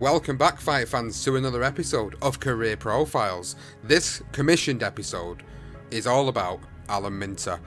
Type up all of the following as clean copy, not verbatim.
Welcome back, fight fans, to another episode of Career Profiles. This commissioned episode is all about Alan Minter.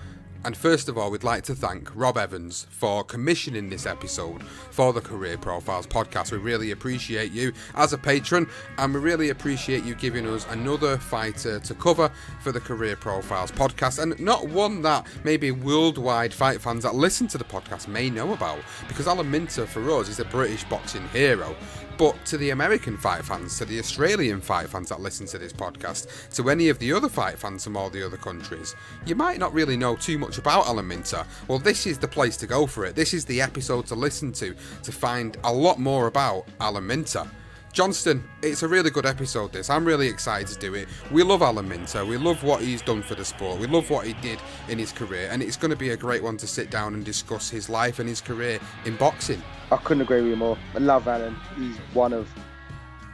And first of all, we'd like to thank Rob Evans for commissioning this episode for the Career Profiles podcast. We really appreciate you as a patron, and we really appreciate you giving us another fighter to cover for the Career Profiles podcast, and not one that maybe worldwide fight fans that listen to the podcast may know about, because Alan Minter for us is a British boxing hero. But to the American fight fans, to the Australian fight fans that listen to this podcast, to any of the other fight fans from all the other countries, you might not really know too much about Alan Minter. Well, this is the place to go for it. This is the episode to listen to find a lot more about Alan Minter. Johnston, it's a really good episode this. I'm really excited to do it. We love Alan Minter. We love what he's done for the sport. We love what he did in his career. And it's going to be a great one to sit down and discuss his life and his career in boxing. I couldn't agree with you more. I love Alan. He's one of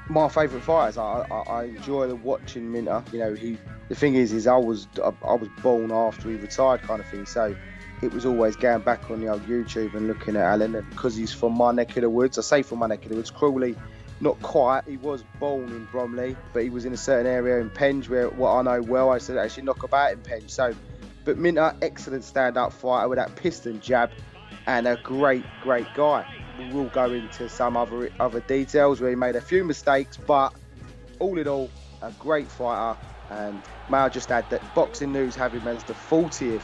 my favourite fighters. I enjoy watching Minter. You know, the thing is I was born after he retired, kind of thing. So it was always going back on the old YouTube and looking at Alan. And because he's from my neck of the woods, I say from my neck of the woods, Crawley. Not quite. He was born in Bromley, but he was in a certain area in Penge where, what I know well, I said actually knock about in Penge. So, but Minter, excellent stand-up fighter with that piston jab, and a great guy. We will go into some other details where he made a few mistakes, but all in all, a great fighter. And may I just add that Boxing News have him as the 40th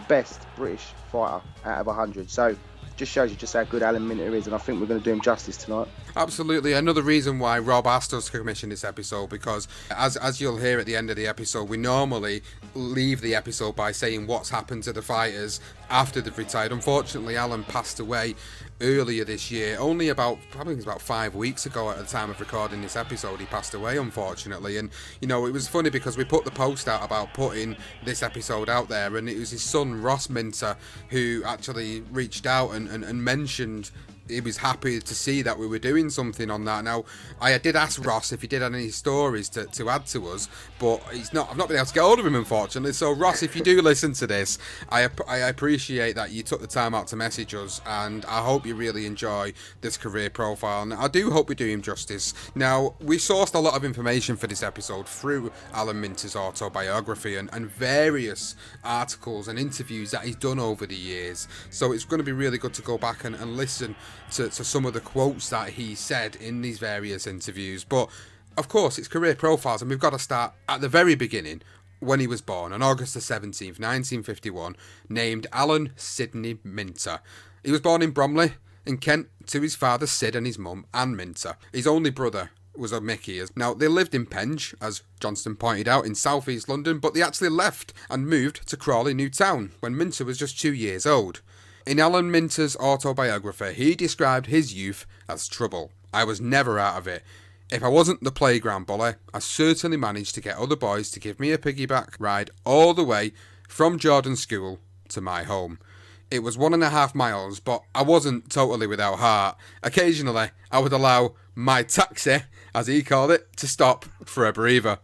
best British fighter out of 100. So, just shows you just how good Alan Minter is, and I think we're going to do him justice tonight. Absolutely. Another reason why Rob asked us to commission this episode, because as you'll hear at the end of the episode, we normally leave the episode by saying what's happened to the fighters after they've retired. Unfortunately, Alan passed away earlier this year, probably about 5 weeks ago at the time of recording this episode. He passed away, unfortunately. And you know, it was funny because we put the post out about putting this episode out there, and it was his son Ross Minter who actually reached out and mentioned he was happy to see that we were doing something on that. Now, I did ask Ross if he did have any stories to add to us, but I've not been able to get hold of him, unfortunately. So, Ross, if you do listen to this, I appreciate that you took the time out to message us, and I hope you really enjoy this career profile, and I do hope we do him justice. Now, we sourced a lot of information for this episode through Alan Minter's autobiography and various articles and interviews that he's done over the years. So it's going to be really good to go back and listen to some of the quotes that he said in these various interviews. But of course, it's career profiles, and we've got to start at the very beginning, when he was born on August the 17th, 1951, named Alan Sidney Minter. He was born in Bromley in Kent to his father Sid and his mum Anne Minter. His only brother was a Mickey. Now, they lived in Penge, as Johnston pointed out, in South East London, but they actually left and moved to Crawley New Town when Minter was just 2 years old. In Alan Minter's autobiography, he described his youth as trouble. I was never out of it. If I wasn't the playground bully, I certainly managed to get other boys to give me a piggyback ride all the way from Jordan School to my home. It was 1.5 miles, but I wasn't totally without heart. Occasionally, I would allow my taxi, as he called it, to stop for a breather.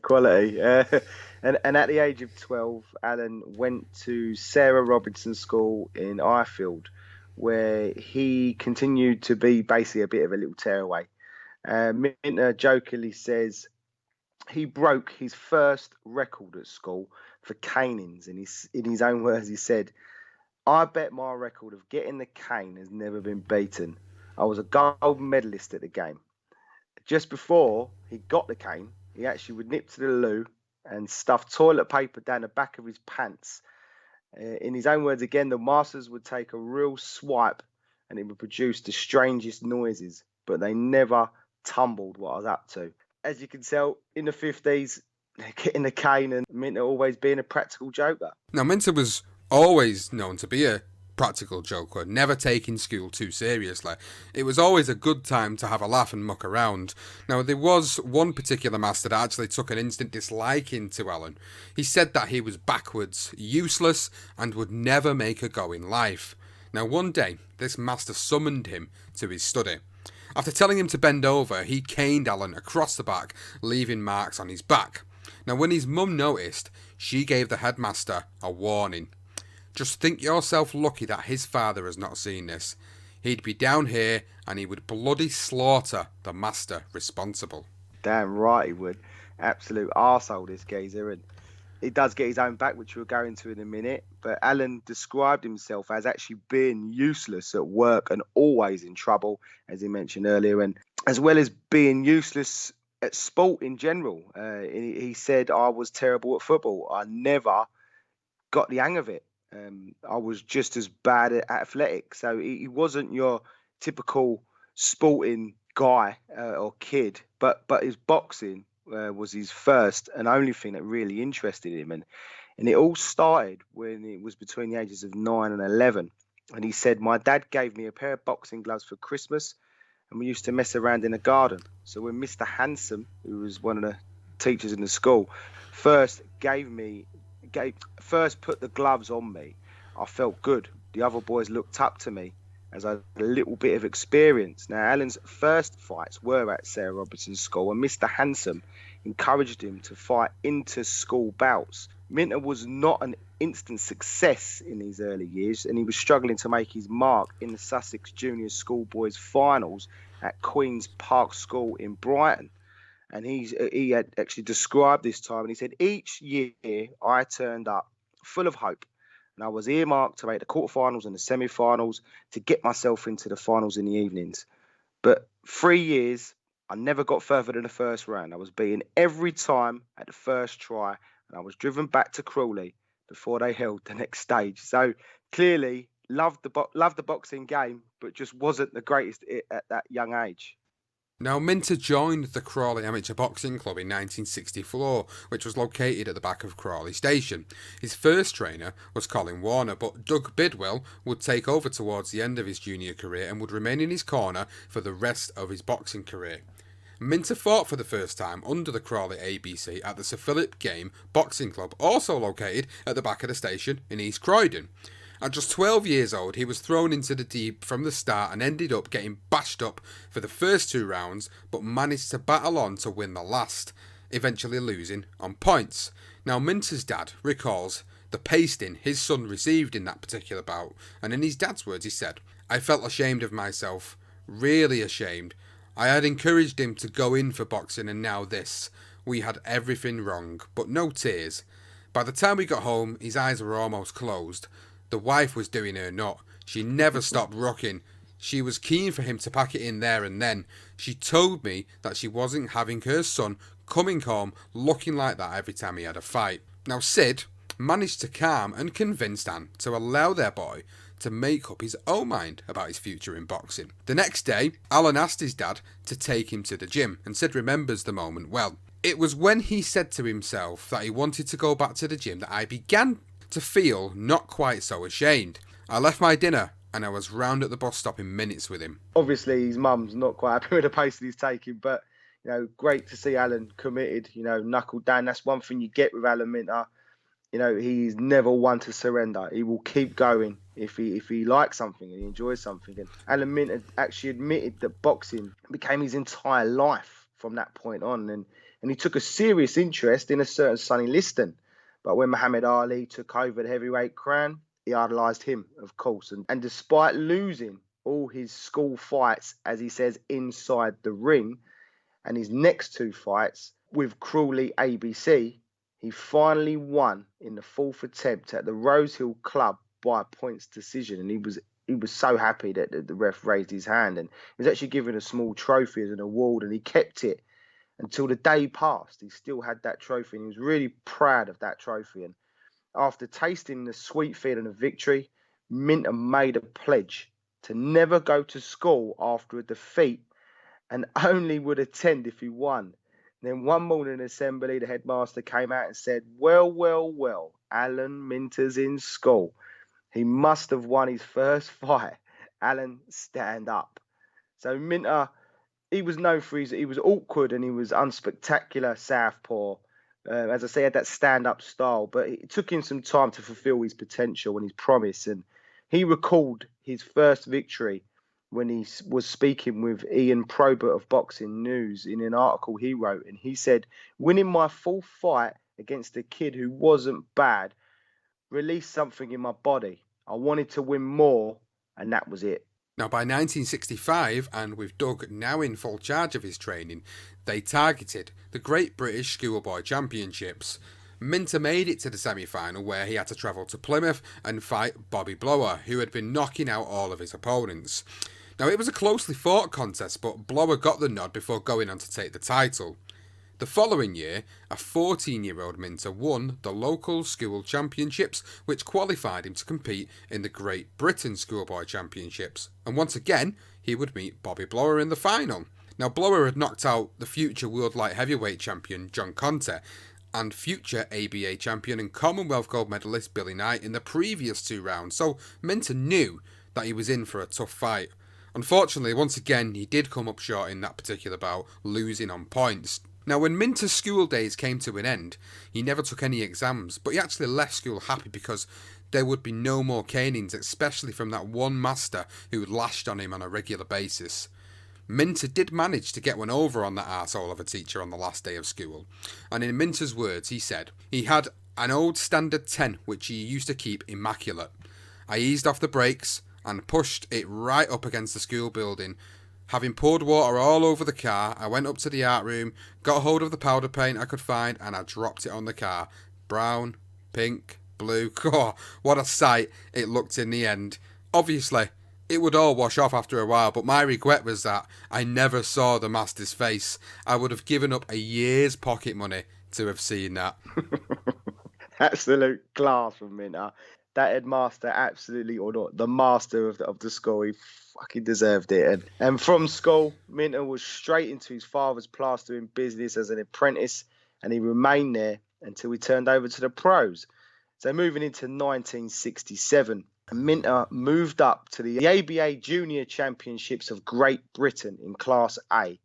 Quality. And at the age of 12, Alan went to Sarah Robinson School in Ifield, where he continued to be basically a bit of a little tearaway. Minter jokingly says he broke his first record at school for canings. In his own words, he said, "I bet my record of getting the cane has never been beaten. I was a gold medalist at the game." Just before he got the cane, he actually would nip to the loo and stuff toilet paper down the back of his pants. In his own words again, the masters would take a real swipe and it would produce the strangest noises, but they never tumbled what I was up to. As you can tell, in the 50s, getting the cane and Minter always being a practical joker. Now, Minter was always known to be a practical joker, never taking school too seriously. It was always a good time to have a laugh and muck around. Now, there was one particular master that actually took an instant disliking to Alan. He said that he was backwards, useless, and would never make a go in life. Now, one day, this master summoned him to his study. After telling him to bend over, he caned Alan across the back, leaving marks on his back. Now, when his mum noticed, she gave the headmaster a warning. Just think yourself lucky that his father has not seen this. He'd be down here and he would bloody slaughter the master responsible. Damn right he would. Absolute arsehole, this geezer. And he does get his own back, which we'll go into in a minute. But Alan described himself as actually being useless at work and always in trouble, as he mentioned earlier, and as well as being useless at sport in general. He said, I was terrible at football. I never got the hang of it. I was just as bad at athletics. So he wasn't your typical sporting guy or kid, but his boxing was his first and only thing that really interested him. And it all started when it was between the ages of 9 and 11. And he said, my dad gave me a pair of boxing gloves for Christmas and we used to mess around in the garden. So when Mr. Handsome, who was one of the teachers in the school, first put the gloves on me, I felt good. The other boys looked up to me as I had a little bit of experience. Now, Alan's first fights were at Sarah Robinson's school, and Mr. Handsome encouraged him to fight inter-school bouts. Minter was not an instant success in his early years, and he was struggling to make his mark in the Sussex Junior Schoolboys finals at Queen's Park School in Brighton. And he had actually described this time, and he said, each year I turned up full of hope, and I was earmarked to make the quarterfinals and the semi-finals to get myself into the finals in the evenings. But 3 years, I never got further than the first round. I was beaten every time at the first try, and I was driven back to Crawley before they held the next stage. So clearly, loved the boxing game, but just wasn't the greatest at that young age. Now, Minter joined the Crawley Amateur Boxing Club in 1964, which was located at the back of Crawley Station. His first trainer was Colin Warner, but Doug Bidwell would take over towards the end of his junior career and would remain in his corner for the rest of his boxing career. Minter fought for the first time under the Crawley ABC at the Sir Philip Game Boxing Club, also located at the back of the station in East Croydon. At just 12 years old, he was thrown into the deep from the start and ended up getting bashed up for the first 2 rounds, but managed to battle on to win the last, eventually losing on points. Now, Minter's dad recalls the pasting his son received in that particular bout, and in his dad's words he said, I felt ashamed of myself, really ashamed. I had encouraged him to go in for boxing and now this. We had everything wrong, but no tears. By the time we got home, his eyes were almost closed. The wife was doing her nut. She never stopped rocking. She was keen for him to pack it in there and then. She told me that she wasn't having her son coming home looking like that every time he had a fight. Now, Sid managed to calm and convince Anne to allow their boy to make up his own mind about his future in boxing. The next day, Alan asked his dad to take him to the gym, and Sid remembers the moment well. It was when he said to himself that he wanted to go back to the gym that I began to feel not quite so ashamed. I left my dinner and I was round at the bus stop in minutes with him. Obviously, his mum's not quite happy with the pace that he's taking, but great to see Alan committed. Knuckled down. That's one thing you get with Alan Minter. He's never one to surrender. He will keep going if he likes something and he enjoys something. And Alan Minter actually admitted that boxing became his entire life from that point on, and he took a serious interest in a certain Sonny Liston. But when Muhammad Ali took over the heavyweight crown, he idolised him, of course. And despite losing all his school fights, as he says, inside the ring, and his next 2 fights with Crawley ABC, he finally won in the 4th attempt at the Rosehill Club by a points decision. And he was so happy that the ref raised his hand. And he was actually given a small trophy as an award, and he kept it until the day passed. He still had that trophy, and he was really proud of that trophy. And after tasting the sweet feeling of victory, Minter made a pledge to never go to school after a defeat and only would attend if he won. And then one morning in assembly, the headmaster came out and said, well, Alan Minter's in school. He must have won his first fight. Alan, stand up. So Minter, he was known for he was awkward and he was unspectacular southpaw. As I say, he had that stand-up style, but it took him some time to fulfill his potential and his promise. And he recalled his first victory when he was speaking with Ian Probert of Boxing News in an article he wrote. And he said, winning my 4th fight against a kid who wasn't bad released something in my body. I wanted to win more, and that was it. Now, by 1965, and with Doug now in full charge of his training, they targeted the Great British Schoolboy Championships. Minter made it to the semi-final, where he had to travel to Plymouth and fight Bobby Blower, who had been knocking out all of his opponents. Now, it was a closely fought contest, but Blower got the nod before going on to take the title. The following year, a 14-year-old Minter won the local school championships, which qualified him to compete in the Great Britain Schoolboy Championships. And once again, he would meet Bobby Blower in the final. Now, Blower had knocked out the future World Light Heavyweight champion John Conte and future ABA champion and Commonwealth gold medalist Billy Knight in the previous 2 rounds, so Minter knew that he was in for a tough fight. Unfortunately, once again, he did come up short in that particular bout, losing on points. Now, when Minter's school days came to an end, he never took any exams, but he actually left school happy because there would be no more canings, especially from that one master who lashed on him on a regular basis. Minter did manage to get one over on that arsehole of a teacher on the last day of school, and in Minter's words, he said, "He had an old standard 10 which he used to keep immaculate. I eased off the brakes and pushed it right up against the school building. Having poured water all over the car, I went up to the art room, got hold of the powder paint I could find, and I dropped it on the car. Brown, pink, blue. Oh, what a sight it looked in the end. Obviously, it would all wash off after a while, but my regret was that I never saw the master's face. I would have given up a year's pocket money to have seen that." Absolute class from Minter. That headmaster, absolutely, or not, the master of the school, he fucking deserved it. And from school, Minter was straight into his father's plastering business as an apprentice, and he remained there until he turned over to the pros. So moving into 1967, Minter moved up to the ABA Junior Championships of Great Britain in Class A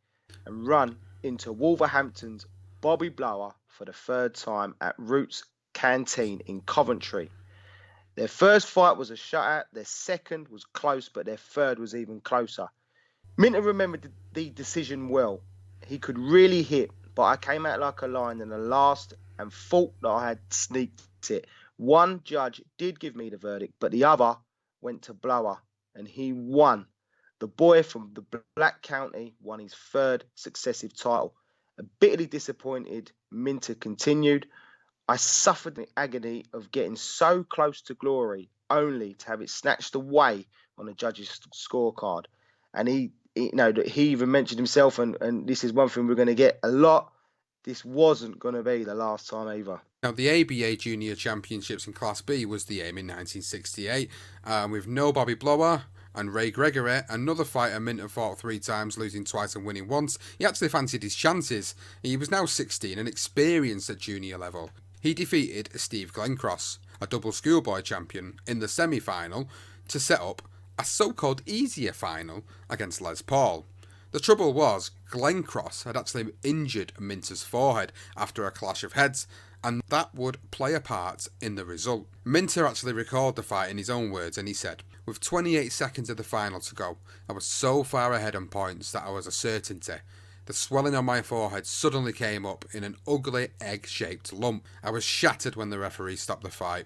and run into Wolverhampton's Bobby Blower for the 3rd time at Roots Canteen in Coventry. Their first fight was a shutout, their second was close, but their third was even closer. Minter remembered the decision well. He could really hit, but I came out like a lion in the last and thought that I had sneaked it. One judge did give me the verdict, but the other went to Blower, and he won. The boy from the Black County won his 3rd successive title. A bitterly disappointed, Minter continued, "I suffered the agony of getting so close to glory, only to have it snatched away on the judge's scorecard." And he even mentioned himself, and this is one thing we're going to get a lot, this wasn't going to be the last time either. Now, the ABA Junior Championships in Class B was the aim in 1968, with no Bobby Blower and Ray Gregory, another fighter Minter fought 3 times, losing twice and winning once. He actually fancied his chances. He was now 16 and experienced at junior level. He defeated Steve Glencross, a double schoolboy champion, in the semi-final to set up a so-called easier final against Les Paul. The trouble was, Glencross had actually injured Minter's forehead after a clash of heads, and that would play a part in the result. Minter actually recalled the fight in his own words, and he said, "With 28 seconds of the final to go, I was so far ahead on points that I was a certainty. The swelling on my forehead suddenly came up in an ugly egg-shaped lump. I was shattered when the referee stopped the fight."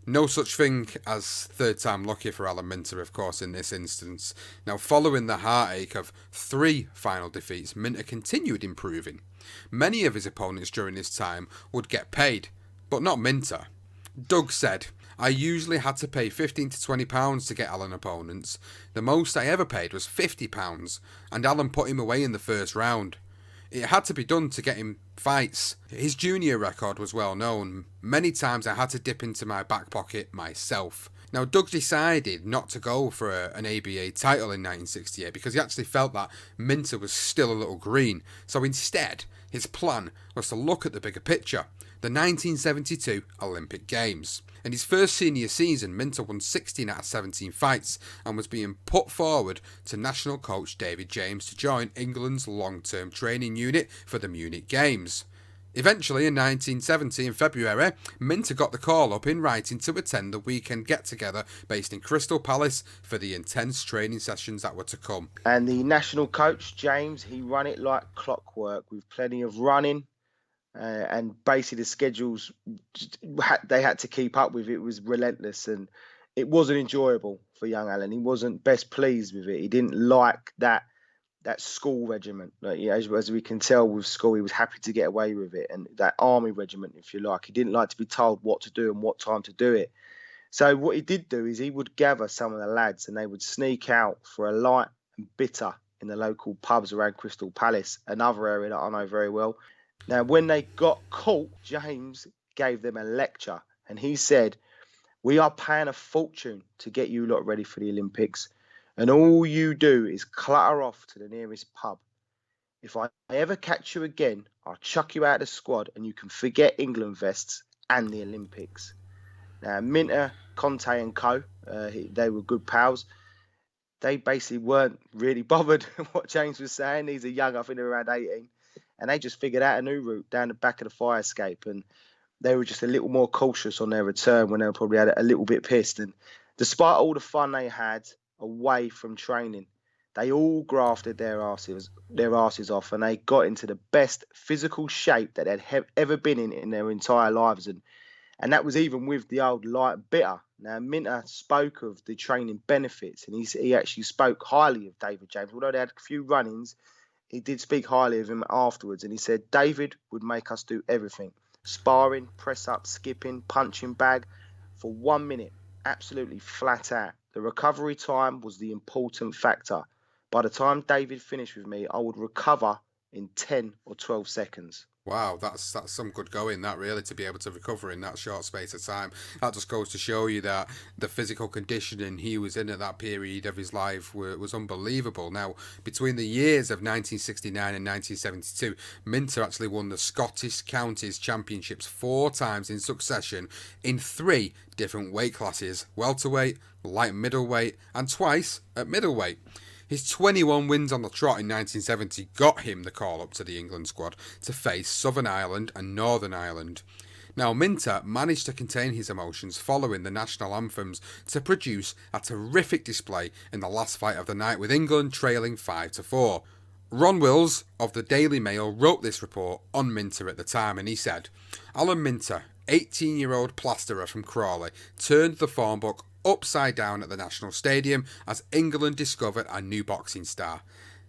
No such thing as 3rd time lucky for Alan Minter, of course, in this instance. Now, following the heartache of 3 final defeats, Minter continued improving. Many of his opponents during this time would get paid, but not Minter. Doug said, "I usually had to pay £15 to £20 to get Alan opponents. The most I ever paid was £50, and Alan put him away in the first round. It had to be done to get him fights. His junior record was well known. Many times I had to dip into my back pocket myself." Now, Doug decided not to go for an ABA title in 1968 because he actually felt that Minter was still a little green. So instead, his plan was to look at the bigger picture, the 1972 Olympic Games. In his first senior season, Minter won 16 out of 17 fights and was being put forward to national coach David James to join England's long-term training unit for the Munich Games. Eventually, in 1970, in February, Minter got the call up in writing to attend the weekend get-together based in Crystal Palace for the intense training sessions that were to come. And the national coach, James, he ran it like clockwork with plenty of running. And basically the schedules they had to keep up with, it was relentless, and it wasn't enjoyable for young Alan. He wasn't best pleased with it. He didn't like that school regiment. Like, as we can tell with school, he was happy to get away with it. And that army regiment, if you like, he didn't like to be told what to do and what time to do it. So what he did do is he would gather some of the lads and they would sneak out for a light and bitter in the local pubs around Crystal Palace, another area that I know very well. Now, when they got caught, James gave them a lecture and he said, "We are paying a fortune to get you lot ready for the Olympics. And all you do is clutter off to the nearest pub. If I ever catch you again, I'll chuck you out of the squad and you can forget England vests and the Olympics." Now, Minter, Conte and co, they were good pals. They basically weren't really bothered what James was saying. These are young, I think they're around 18. And they just figured out a new route down the back of the fire escape. And they were just a little more cautious on their return when they were probably a little bit pissed. And despite all the fun they had away from training, they all grafted their asses off and they got into the best physical shape that they'd ever been in their entire lives. And that was even with the old light bitter. Now, Minter spoke of the training benefits and he actually spoke highly of David James. Although they had a few run-ins, he did speak highly of him afterwards. And he said, "David would make us do everything. Sparring, press up, skipping, punching bag for 1 minute, absolutely flat out. The recovery time was the important factor. By the time David finished with me, I would recover in 10 or 12 seconds." Wow, that's some good going, that really, to be able to recover in that short space of time. That just goes to show you that the physical conditioning he was in at that period of his life was unbelievable. Now, between the years of 1969 and 1972, Minter actually won the Scottish Counties Championships 4 times in succession in 3 different weight classes: welterweight, light middleweight, and twice at middleweight. His 21 wins on the trot in 1970 got him the call up to the England squad to face Southern Ireland and Northern Ireland. Now, Minter managed to contain his emotions following the national anthems to produce a terrific display in the last fight of the night, with England trailing 5-4. Ron Wills of the Daily Mail wrote this report on Minter at the time, and he said, "Alan Minter, 18-year-old plasterer from Crawley, turned the form book upside down at the National Stadium as England discovered a new boxing star.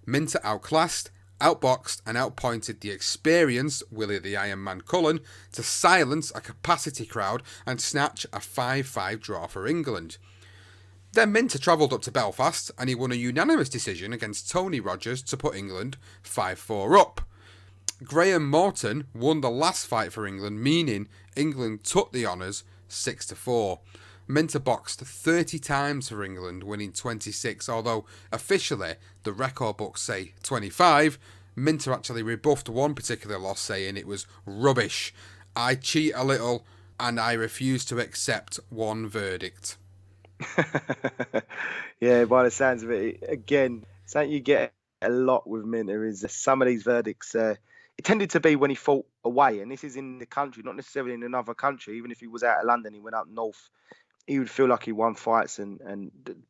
Minter outclassed, outboxed and outpointed the experienced Willie the Iron Man Cullen to silence a capacity crowd and snatch a 5-5 draw for England. Then Minter travelled up to Belfast and he won a unanimous decision against Tony Rogers to put England 5-4 up. Graham Morton won the last fight for England, meaning England took the honours 6-4. Minter boxed 30 times for England, winning 26, although officially the record books say 25. Minter actually rebuffed one particular loss, saying it was rubbish. "I cheat a little and I refuse to accept one verdict." Yeah, by the sounds of it, again, something you get a lot with Minter is some of these verdicts. It tended to be when he fought away, and this is in the country, not necessarily in another country. Even if he was out of London, he went up north. He would feel like he won fights,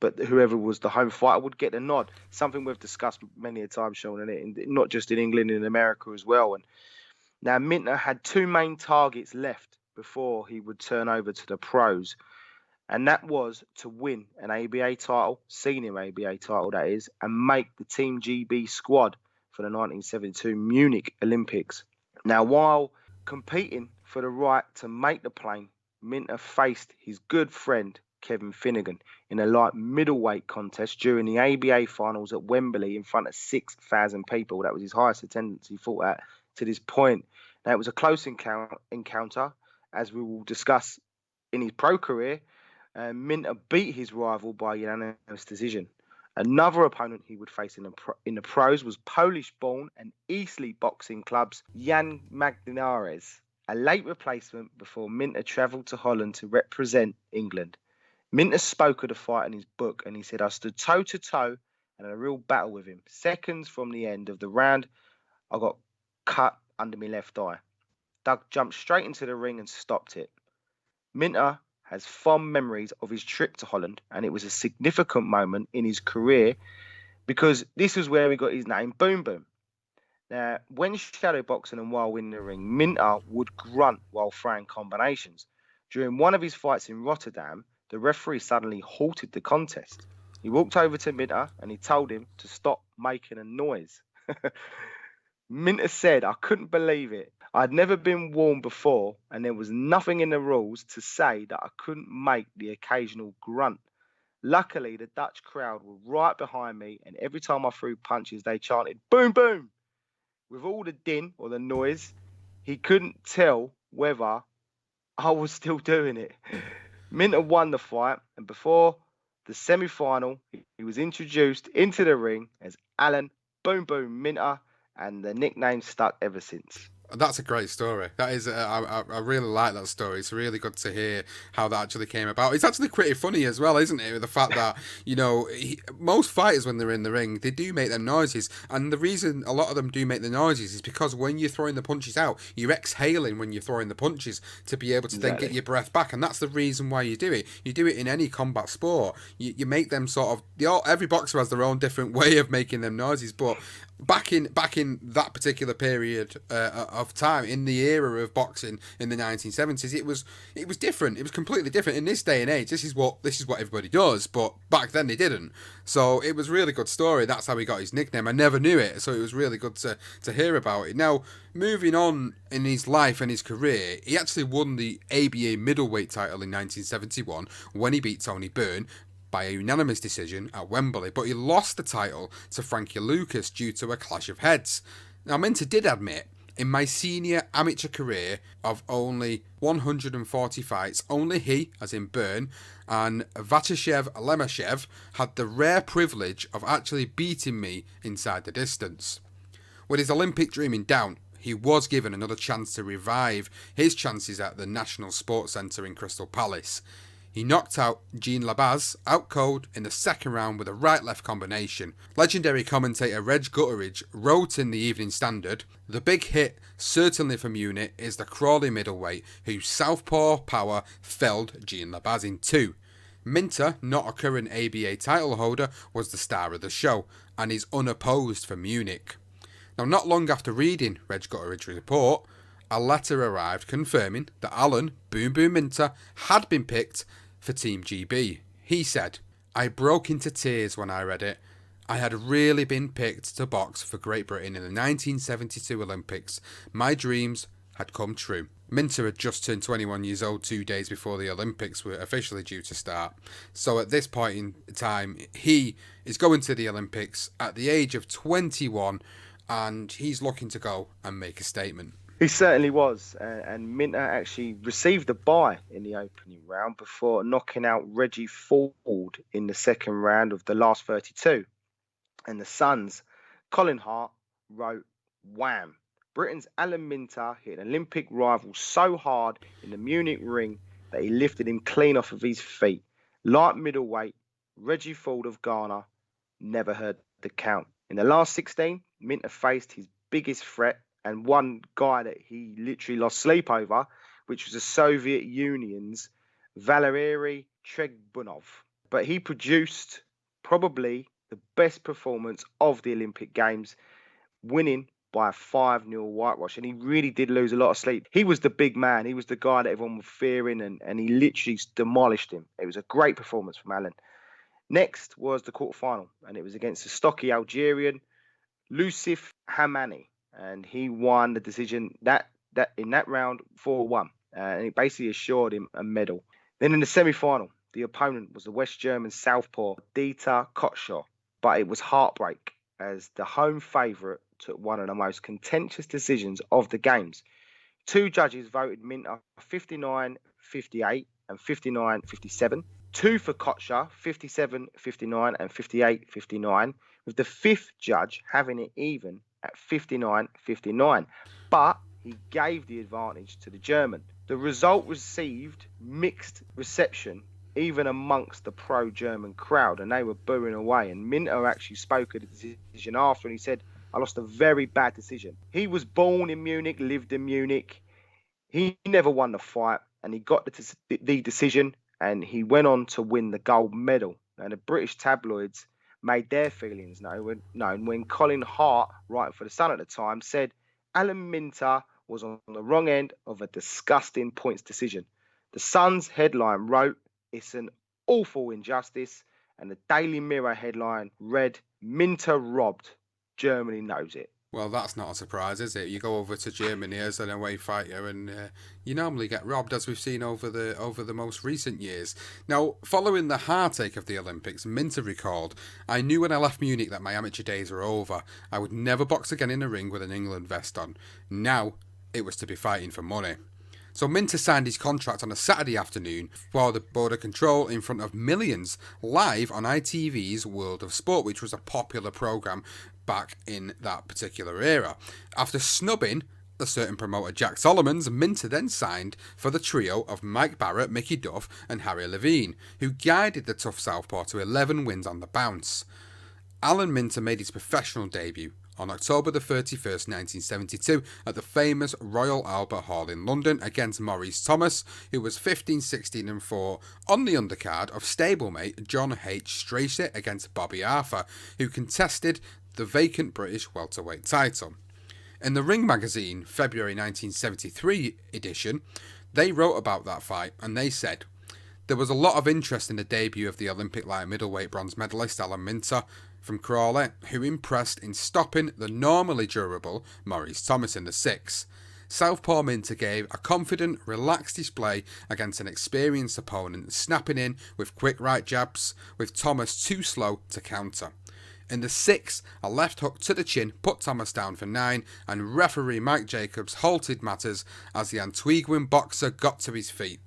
but whoever was the home fighter would get the nod. Something we've discussed many a time, Sean, and not just in England, in America as well. And now Minter had 2 main targets left before he would turn over to the pros, and that was to win an ABA title, senior ABA title that is, and make the Team GB squad for the 1972 Munich Olympics. Now, while competing for the right to make the plane, Minter faced his good friend Kevin Finnegan in a light middleweight contest during the ABA finals at Wembley in front of 6,000 people. That was his highest attendance he fought at to this point. Now, it was a close encounter, as we will discuss in his pro career. Minter beat his rival by unanimous decision. Another opponent he would face in the pros was Polish-born and Eastleigh Boxing Club's Jan Magninares, a late replacement before Minter travelled to Holland to represent England. Minter spoke of the fight in his book and he said, "I stood toe-to-toe and had a real battle with him. Seconds from the end of the round, I got cut under my left eye. Doug jumped straight into the ring and stopped it." Minter has fond memories of his trip to Holland, and it was a significant moment in his career because this was where he got his name, Boom Boom. Now, when shadowboxing and while in the ring, Minter would grunt while throwing combinations. During one of his fights in Rotterdam, the referee suddenly halted the contest. He walked over to Minter and he told him to stop making a noise. Minter said, "I couldn't believe it. I'd never been warned before, and there was nothing in the rules to say that I couldn't make the occasional grunt. Luckily, the Dutch crowd were right behind me, and every time I threw punches, they chanted, 'Boom, boom!' With all the din or the noise, he couldn't tell whether I was still doing it." Minter won the fight, and before the semi-final, he was introduced into the ring as Alan Boom Boom Minter, and the nickname stuck ever since. That's a great story. That is, I really like that story. It's really good to hear how that actually came about. It's actually pretty funny as well, isn't it? With the fact that, most fighters, when they're in the ring, they do make them noises. And the reason a lot of them do make the noises is because when you're throwing the punches out, you're exhaling when you're throwing the punches to be able to then get your breath back. And that's the reason why you do it. You do it in any combat sport. You make them sort of, every boxer has their own different way of making them noises, but back in that particular period of time, in the era of boxing in the 1970s, it was different. It was completely different. In this day and age, this is what everybody does, but back then they didn't. So it was a really good story. That's how he got his nickname. I never knew it, so it was really good to hear about it. Now, moving on in his life and his career, he actually won the ABA Middleweight title in 1971 when he beat Tony Byrne by a unanimous decision at Wembley, but he lost the title to Frankie Lucas due to a clash of heads. Now, Minter did admit, "In my senior amateur career of only 140 fights, only he, as in Byrne, and Vatashev Lemeshev had the rare privilege of actually beating me inside the distance." With his Olympic dream in doubt, he was given another chance to revive his chances at the National Sports Centre in Crystal Palace. He knocked out Jean Labaz out cold in the second round with a right-left combination. Legendary commentator Reg Gutteridge wrote in the Evening Standard, "The big hit, certainly for Munich, is the Crawley middleweight, whose southpaw power felled Jean Labaz in two. Minter, not a current ABA title holder, was the star of the show, and is unopposed for Munich." Now, not long after reading Reg Gutteridge's report, a letter arrived confirming that Alan Boom Boom Minter had been picked for Team GB. He said, "I broke into tears when I read it. I had really been picked to box for Great Britain in the 1972 Olympics. My dreams had come true." Minter had just turned 21 years old 2 days before the Olympics were officially due to start. So at this point in time, he is going to the Olympics at the age of 21, and he's looking to go and make a statement. He certainly was, and Minter actually received a bye in the opening round before knocking out Reggie Ford in the second round of the last 32. And the Sun's Colin Hart wrote, "Wham! Britain's Alan Minter hit an Olympic rival so hard in the Munich ring that he lifted him clean off of his feet. Light middleweight, Reggie Ford of Ghana never heard the count." In the last 16, Minter faced his biggest threat, and one guy that he literally lost sleep over, which was the Soviet Union's Valery Tregbunov. But he produced probably the best performance of the Olympic Games, winning by a 5-0 whitewash. And he really did lose a lot of sleep. He was the big man. He was the guy that everyone was fearing, and he literally demolished him. It was a great performance from Alan. Next was the quarterfinal, and it was against the stocky Algerian Lucif Hamani. And he won the decision that in that round 4-1, and it basically assured him a medal. Then in the semi-final, the opponent was the West German southpaw Dieter Kotscher, but it was heartbreak as the home favourite took one of the most contentious decisions of the games. Two judges voted Minter 59-58 and 59-57. Two for Kotscher, 57-59 and 58-59, with the fifth judge having it even at 59-59, but he gave the advantage to the German. The result received mixed reception even amongst the pro-German crowd, and they were booing away. And Minter actually spoke of the decision after, and he said, "I lost a very bad decision." He was born in Munich, lived in Munich. He never won the fight, and he got the decision, and he went on to win the gold medal. And the British tabloids made their feelings known when Colin Hart, writing for The Sun at the time, said Alan Minter was on the wrong end of a disgusting points decision. The Sun's headline wrote, "It's an awful injustice, and the Daily Mirror headline read, Minter robbed. Germany knows it. Well, that's not a surprise, is it? You go over to Germany as an away fighter, and you normally get robbed, as we've seen over the most recent years. Now, following the heartache of the Olympics, Minter recalled, "I knew when I left Munich that my amateur days were over. I would never box again in a ring with an England vest on. Now, it was to be fighting for money." So Minter signed his contract on a Saturday afternoon for the Border Control in front of millions, live on ITV's World of Sport, which was a popular programme back in that particular era. After snubbing a certain promoter Jack Solomons, Minter then signed for the trio of Mike Barrett, Mickey Duff and Harry Levine, who guided the tough southpaw to 11 wins on the bounce. Alan Minter made his professional debut on October the 31st, 1972, at the famous Royal Albert Hall in London against Maurice Thomas, who was 15-16-4 on the undercard of stablemate John H. Stracey against Bobby Arthur, who contested the vacant British welterweight title. In the Ring magazine February 1973 edition, they wrote about that fight, and they said, "There was a lot of interest in the debut of the Olympic light middleweight bronze medalist Alan Minter from Crawley, who impressed in stopping the normally durable Maurice Thomas in the sixth. Southpaw Minter gave a confident, relaxed display against an experienced opponent, snapping in with quick right jabs, with Thomas too slow to counter. In the sixth, a left hook to the chin put Thomas down for 9, and referee Mike Jacobs halted matters as the Antiguan boxer got to his feet."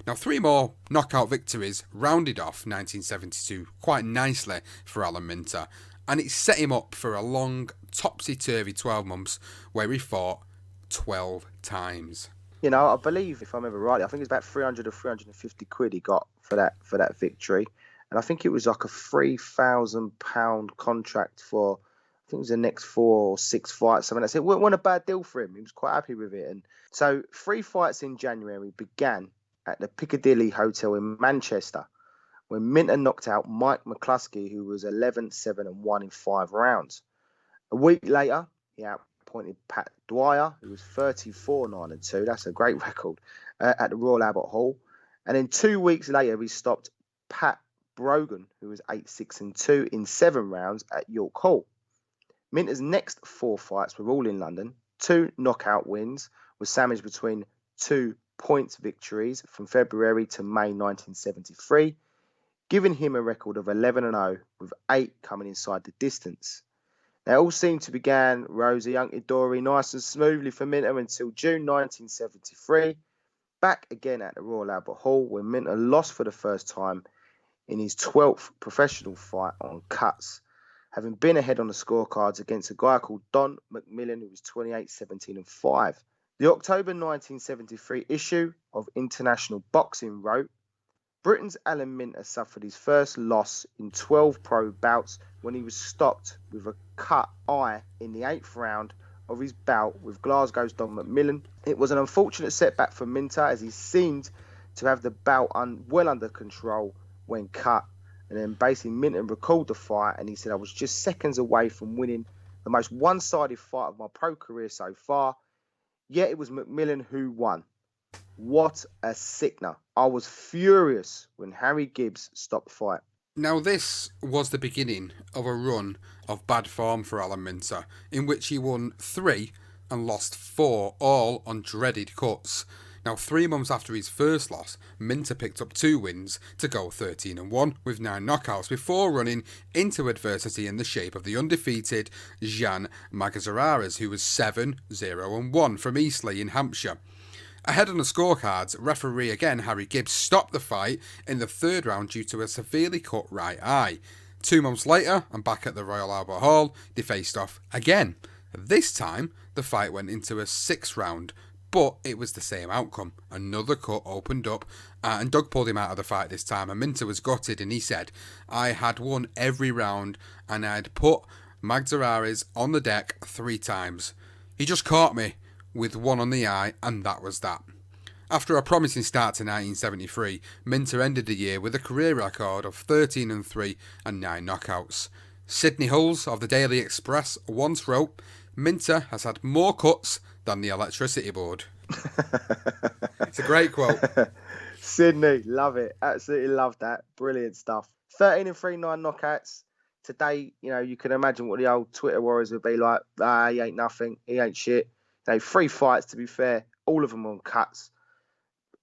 Now, 3 more knockout victories rounded off 1972 quite nicely for Alan Minter, and it set him up for a long, topsy-turvy 12 months where he fought 12 times. You know, I believe, if I remember rightly, I think it's about 300 or 350 quid he got for that victory. And I think it was like a £3,000 contract for, I think it was the next 4 or 6 fights. Something like that. It wasn't a bad deal for him. He was quite happy with it. And so 3 fights in January began at the Piccadilly Hotel in Manchester, when Minter knocked out Mike McCluskey, who was 11-7-1 in 5 rounds. A week later, he outpointed Pat Dwyer, who was 34-9-2. That's a great record, at the Royal Albert Hall. And then 2 weeks later, he stopped Pat Brogan, who was 8-6-2 in 7 rounds at York Hall. Minter's next 4 fights were all in London. 2 knockout wins were sandwiched between 2 points victories from February to May 1973, giving him a record of 11-0, with 8 coming inside the distance. Now, it all seemed to begin rosy, hunky-dory, nice and smoothly for Minter until June 1973, back again at the Royal Albert Hall, when Minter lost for the first time in his 12th professional fight on cuts, having been ahead on the scorecards against a guy called Don McMillan, who was 28-17-5. The October 1973 issue of International Boxing wrote, "Britain's Alan Minter suffered his first loss in 12 pro bouts when he was stopped with a cut eye in the 8th round of his bout with Glasgow's Don McMillan. It was an unfortunate setback for Minter, as he seemed to have the bout well under control when cut." And then basically Minter recalled the fight, and he said, "I was just seconds away from winning the most one-sided fight of my pro career so far. Yet it was McMillan who won. What a sickener. I was furious when Harry Gibbs stopped the fight." Now, this was the beginning of a run of bad form for Alan Minter, in which he won 3 and lost 4, all on dreaded cuts. Now, 3 months after his first loss, Minter picked up 2 wins to go 13-1 with 9 knockouts before running into adversity in the shape of the undefeated Jan Magazarares, who was 7-0-1 from Eastleigh in Hampshire. Ahead on the scorecards, referee again Harry Gibbs stopped the fight in the 3rd round due to a severely cut right eye. 2 months later, and back at the Royal Albert Hall, they faced off again. This time, the fight went into a 6th round, but it was the same outcome. Another cut opened up, and Doug pulled him out of the fight this time, and Minter was gutted, and he said, "I had won every round, and I'd put Magzarares on the deck 3 times. He just caught me with one on the eye, and that was that." After a promising start to 1973, Minter ended the year with a career record of 13-3 and 9 knockouts. Sidney Hulls of the Daily Express once wrote, "Minter has had more cuts than the electricity board." It's a great quote. Sydney, love it. Absolutely love that. Brilliant stuff. 13 and 3, 9 knockouts. Today, you can imagine what the old Twitter warriors would be like. He ain't nothing. He ain't shit. 3 fights, to be fair. All of them on cuts.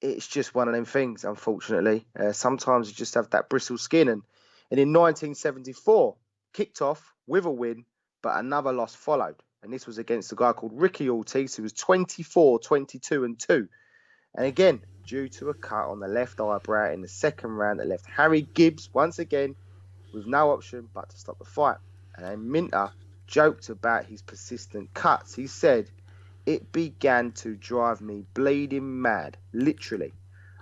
It's just one of them things, unfortunately. Sometimes you just have that bristle skin. And in 1974, kicked off with a win, but another loss followed. And this was against a guy called Ricky Ortiz, who was 24, 22 and 2. And again, due to a cut on the left eyebrow in the second round that left Harry Gibbs, once again, with no option but to stop the fight. And then Minter joked about his persistent cuts. He said, "It began to drive me bleeding mad, literally.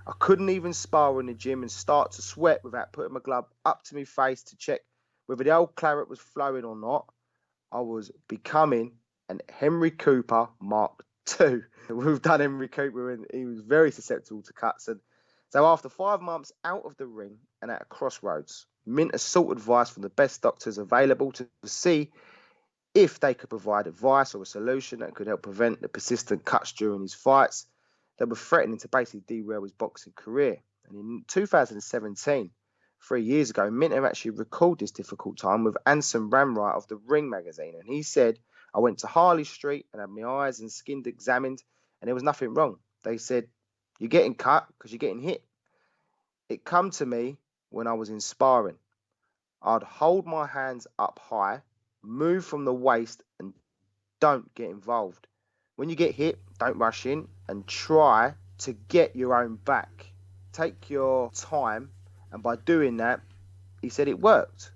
I couldn't even spar in the gym and start to sweat without putting my glove up to my face to check whether the old claret was flowing or not. I was becoming an Henry Cooper Mark II." We've done Henry Cooper and he was very susceptible to cuts. And so after 5 months out of the ring and at a crossroads, Minter sought advice from the best doctors available to see if they could provide advice or a solution that could help prevent the persistent cuts during his fights that were threatening to basically derail his boxing career. And in 2017, 3 years ago, Minter actually recalled this difficult time with Anson Ramright of the Ring magazine. And he said, "I went to Harley Street and had my eyes and skin examined, and there was nothing wrong. They said, 'You're getting cut because you're getting hit.' It come to me when I was in sparring. I'd hold my hands up high, move from the waist, and don't get involved. When you get hit, don't rush in and try to get your own back. Take your time." And by doing that, he said it worked.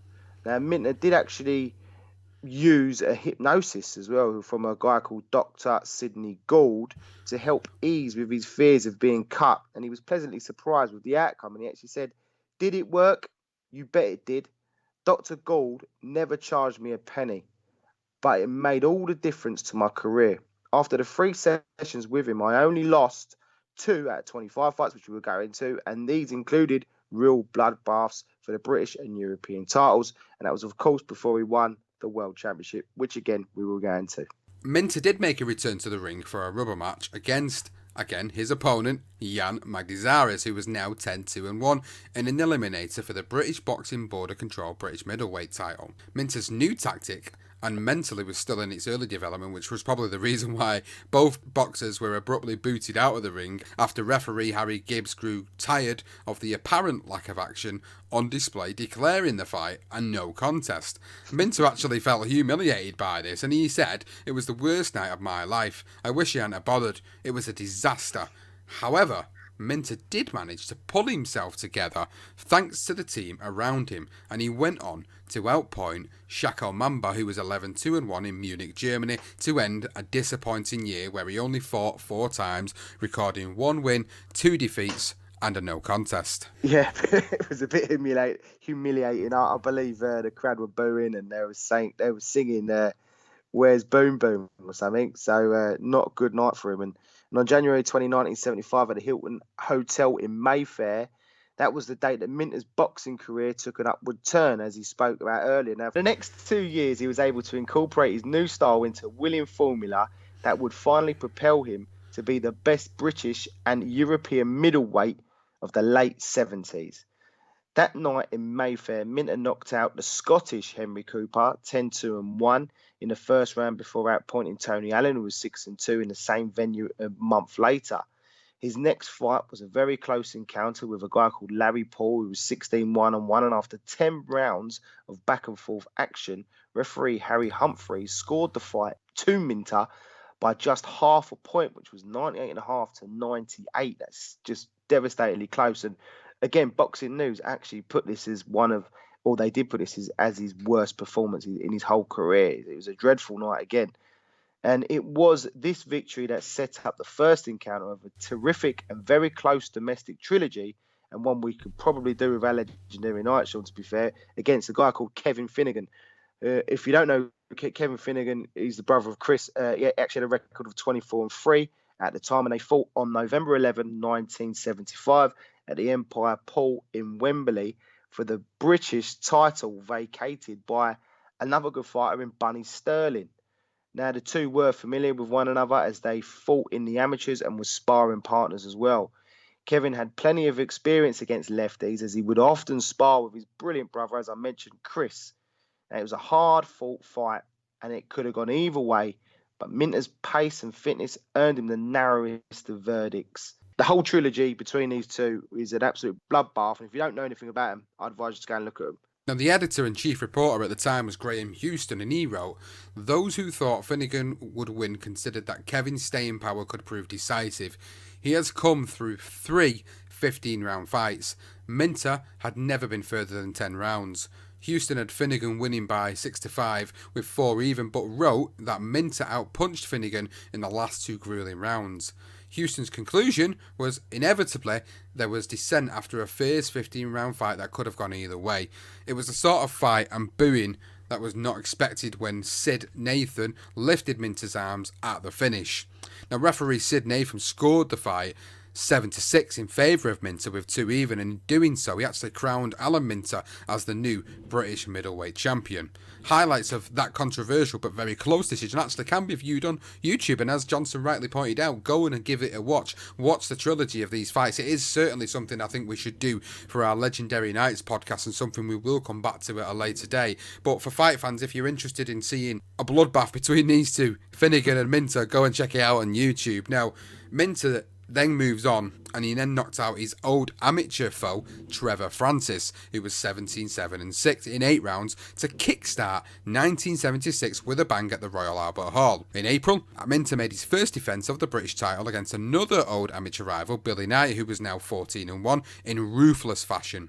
Now, Minter did actually use a hypnosis as well from a guy called Dr. Sidney Gould to help ease with his fears of being cut. And he was pleasantly surprised with the outcome. And he actually said, "Did it work? You bet it did. Dr. Gould never charged me a penny, but it made all the difference to my career. After the 3 sessions with him, I only lost 2 out of 25 fights, which we will go into, and these included real bloodbaths for the British and European titles. And that was, of course, before he won the World Championship, which, again, we will go into." Minter did make a return to the ring for a rubber match against, again, his opponent, Jan Magdizares, who was now 10-2-1 and an eliminator for the British Boxing Border Control British Middleweight Title. Minter's new tactic, and mentally was still in its early development, which was probably the reason why both boxers were abruptly booted out of the ring after referee Harry Gibbs grew tired of the apparent lack of action on display, declaring the fight a no contest. Minter actually felt humiliated by this, and he said, "It was the worst night of my life. I wish he hadn't bothered. It was a disaster." However, Minter did manage to pull himself together thanks to the team around him, and he went on to outpoint Shako Mamba, who was 11-2-1 in Munich, Germany, to end a disappointing year where he only fought 4 times, recording 1 win, 2 defeats, and a no contest. Yeah, it was a bit humiliating. I believe the crowd were booing and they were singing "Where's Boom Boom" or something. So not a good night for him. And on January 20, 1975, at the Hilton Hotel in Mayfair, that was the date that Minter's boxing career took an upward turn, as he spoke about earlier. Now, for the next 2 years, he was able to incorporate his new style into a winning formula that would finally propel him to be the best British and European middleweight of the late 70s. That night in Mayfair, Minter knocked out the Scottish Henry Cooper 10-2-1 in the first round before outpointing Tony Allen, who was 6-2 in the same venue a month later. His next fight was a very close encounter with a guy called Larry Paul, who was 16-1-1, and after 10 rounds of back and forth action, referee Harry Humphreys scored the fight to Minter by just half a point, which was 98.5 to 98. That's just devastatingly close. And again, Boxing News actually put this as they did put this as his worst performance in his whole career. It was a dreadful night again. And it was this victory that set up the first encounter of a terrific and very close domestic trilogy, and one we could probably do with our legendary night, Sean, to be fair, against a guy called Kevin Finnegan. If you don't know Kevin Finnegan, he's the brother of Chris. He actually had a record of 24-3 at the time, and they fought on November 11, 1975 at the Empire Pool in Wembley for the British title, vacated by another good fighter in Bunny Sterling. Now, the two were familiar with one another as they fought in the amateurs and were sparring partners as well. Kevin had plenty of experience against lefties, as he would often spar with his brilliant brother, as I mentioned, Chris. Now, it was a hard-fought fight, and it could have gone either way, but Minter's pace and fitness earned him the narrowest of verdicts. The whole trilogy between these two is an absolute bloodbath, and if you don't know anything about them, I'd advise you to go and look at them. Now, the editor-in-chief reporter at the time was Graham Houston, and he wrote, "Those who thought Finnegan would win considered that Kevin's staying power could prove decisive. He has come through 3 15-round fights. Minter had never been further than 10 rounds. Houston had Finnegan winning by 6-5 with 4 even, but wrote that Minter outpunched Finnegan in the last 2 grueling rounds. Houston's conclusion was, inevitably, there was dissent after a fierce 15-round fight that could have gone either way. It was the sort of fight and booing that was not expected when Sid Nathan lifted Minter's arms at the finish. Now, referee Sid Nathan scored the fight 7-6 in favour of Minter with 2 even, and in doing so he actually crowned Alan Minter as the new British middleweight champion. Highlights of that controversial but very close decision actually can be viewed on YouTube, and as Johnson rightly pointed out, go in and give it a watch. Watch the trilogy of these fights. It is certainly something I think we should do for our Legendary Nights podcast, and something we will come back to at a later day. But for fight fans, if you're interested in seeing a bloodbath between these two, Finnegan and Minter, go and check it out on YouTube. Now, Minter then moves on, and he then knocked out his old amateur foe, Trevor Francis, who was 17-7-6 in 8 rounds, to kickstart 1976 with a bang at the Royal Albert Hall. In April, Minter made his first defence of the British title against another old amateur rival, Billy Knight, who was now 14-1, in ruthless fashion.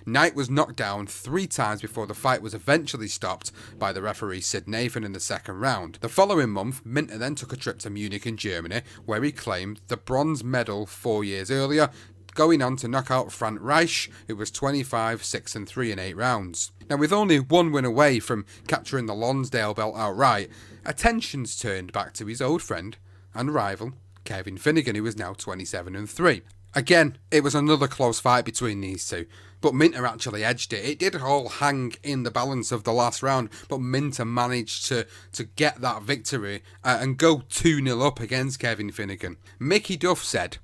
Knight was knocked down 3 times before the fight was eventually stopped by the referee Sid Nathan in the second round. The following month, Minter then took a trip to Munich in Germany, where he claimed the bronze medal 4 years earlier, going on to knock out Frank Reich, who was 25-6-3 in 8 rounds. Now, with only 1 win away from capturing the Lonsdale belt outright, attentions turned back to his old friend and rival, Kevin Finnegan, who was now 27-3. Again, it was another close fight between these two, but Minter actually edged it. It did all hang in the balance of the last round, but Minter managed to get that victory and go 2-0 up against Kevin Finnegan. Mickey Duff said,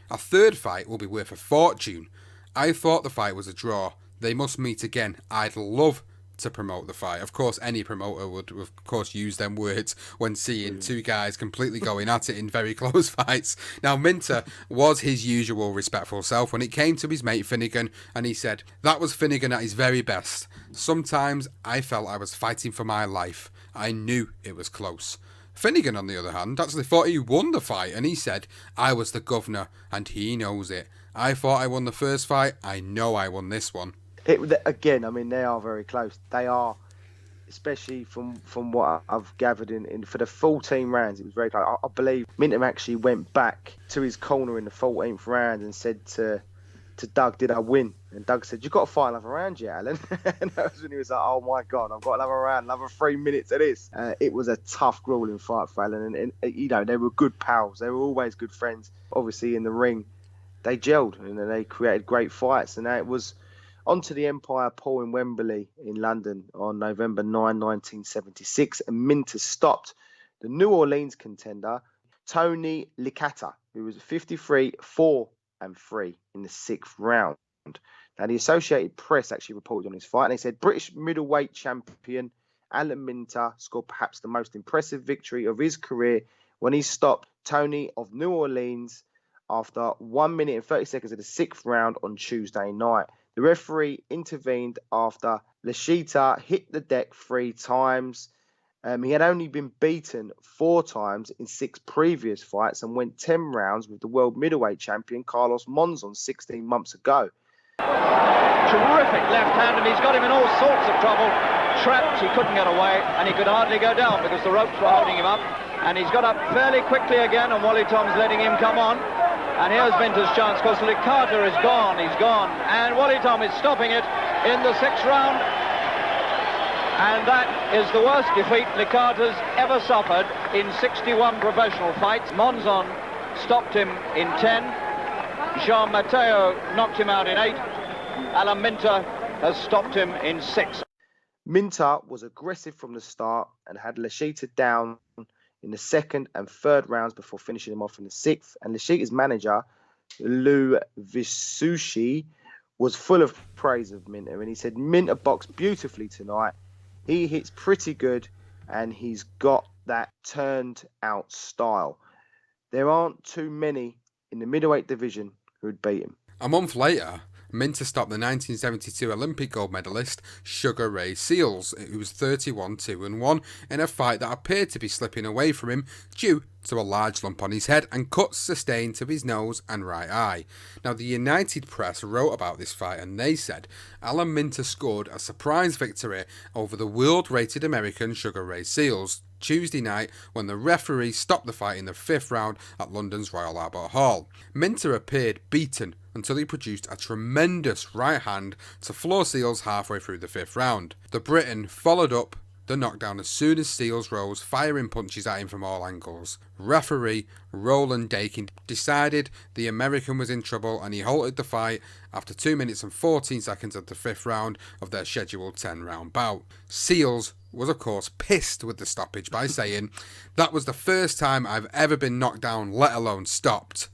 "A third fight will be worth a fortune. I thought the fight was a draw. They must meet again. I'd love to promote the fight." Of course, any promoter would, of course, use them words when seeing 2 guys completely going at it in very close fights. Now, Minter was his usual respectful self when it came to his mate Finnegan, and he said, "That was Finnegan at his very best. Sometimes I felt I was fighting for my life. I knew it was close." Finnegan, on the other hand, actually thought he won the fight, and he said, "I was the governor, and he knows it. I thought I won the first fight. I know I won this one." Again, I mean, they are very close. They are, especially from what I've gathered in for the 14 rounds, it was very close. I believe Minter actually went back to his corner in the 14th round and said to Doug, "Did I win?" And Doug said, "You've got to fight another round yet, Alan." And that was when he was like, "Oh my God, I've got another round, another 3 minutes of this." It was a tough, grueling fight for Alan. And you know, they were good pals. They were always good friends. Obviously, in the ring, they gelled and they created great fights. And it was on to the Empire Pool in Wembley in London on November 9, 1976, and Minter stopped the New Orleans contender, Tony Licata, who was 53-4-3 in the 6th round. Now, the Associated Press actually reported on his fight, and they said British middleweight champion Alan Minter scored perhaps the most impressive victory of his career when he stopped Tony of New Orleans after 1 minute and 30 seconds of the 6th round on Tuesday night. The referee intervened after Licata hit the deck 3 times. He had only been beaten 4 times in 6 previous fights and went 10 rounds with the world middleweight champion Carlos Monzon 16 months ago. Terrific left hand, and he's got him in all sorts of trouble. Trapped, he couldn't get away, and he could hardly go down because the ropes were holding him up. And he's got up fairly quickly again, and Wally Tom's letting him come on. And here's Minter's chance, because Licata is gone, he's gone. And Wally Tom is stopping it in the 6th round. And that is the worst defeat Licata's ever suffered in 61 professional fights. Monzon stopped him in 10. Jean Mateo knocked him out in 8. Alan Minter has stopped him in 6. Minter was aggressive from the start and had Licata down in the 2nd and 3rd rounds before finishing him off in the 6th. And Licata's manager, Lou Visucci, was full of praise of Minter, and he said Minter boxed beautifully tonight. He hits pretty good, and he's got that turned out style. There aren't too many in the middleweight division who'd beat him. A month later, Minter stopped the 1972 Olympic gold medalist Sugar Ray Seales, who was 31-2-1, in a fight that appeared to be slipping away from him due to a large lump on his head and cuts sustained to his nose and right eye. Now, the United Press wrote about this fight, and they said Alan Minter scored a surprise victory over the world-rated American Sugar Ray Seales Tuesday night when the referee stopped the fight in the 5th round at London's Royal Albert Hall. Minter appeared beaten until he produced a tremendous right hand to floor Seales halfway through the 5th round. The Briton followed up the knockdown as soon as Seales rose, firing punches at him from all angles. Referee Roland Dakin decided the American was in trouble and he halted the fight after 2 minutes and 14 seconds of the 5th round of their scheduled 10-round bout. Seales was of course pissed with the stoppage by saying, "That was the first time I've ever been knocked down, let alone stopped."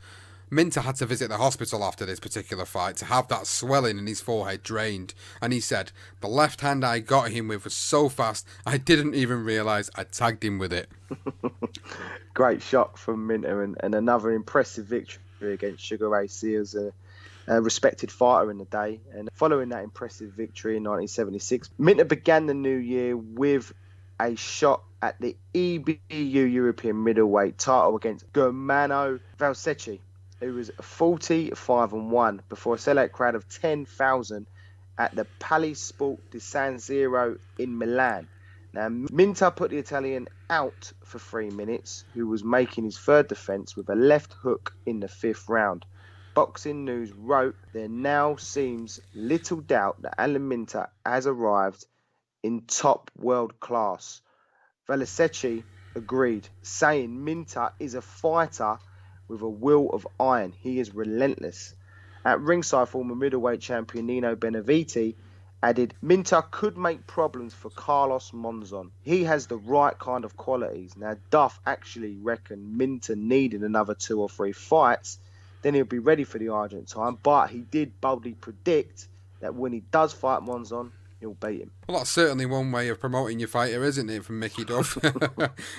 Minter had to visit the hospital after this particular fight to have that swelling in his forehead drained, and he said, "The left hand I got him with was so fast I didn't even realise I tagged him with it." Great shot from Minter, and another impressive victory against Sugar Ray Seales, a respected fighter in the day. And following that impressive victory in 1976, Minter began the new year with a shot at the EBU European Middleweight title against Germano Valsecchi, who was 45-1 before a sellout crowd of 10,000 at the Palais Sport di San Siro in Milan. Now, Minter put the Italian out for 3 minutes, who was making his third defence with a left hook in the 5th round. Boxing News wrote, "There now seems little doubt that Alan Minter has arrived in top world class." Valsecchi agreed, saying Minter is a fighter with a will of iron. He is relentless. At ringside, former middleweight champion Nino Benevitti added, "Minter could make problems for Carlos Monzon. He has the right kind of qualities." Now, Duff actually reckoned Minter needed another 2 or 3 fights, then he'll be ready for the Argentine, but he did boldly predict that when he does fight Monzon, he'll beat him. Well, that's certainly one way of promoting your fighter, isn't it, from Mickey Duff?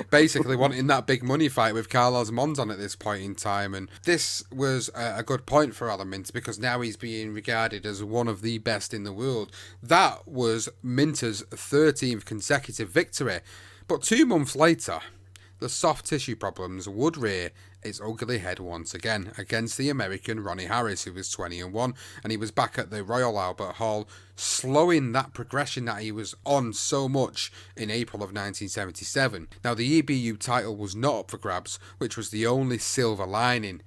Basically wanting that big money fight with Carlos Monzon at this point in time. And this was a good point for Alan Minter because now he's being regarded as one of the best in the world. That was Minter's 13th consecutive victory. But 2 months later, the soft tissue problems would rear its ugly head once again against the American Ronnie Harris, who was 20-1, and he was back at the Royal Albert Hall, slowing that progression that he was on so much in April of 1977. Now, the EBU title was not up for grabs, which was the only silver lining.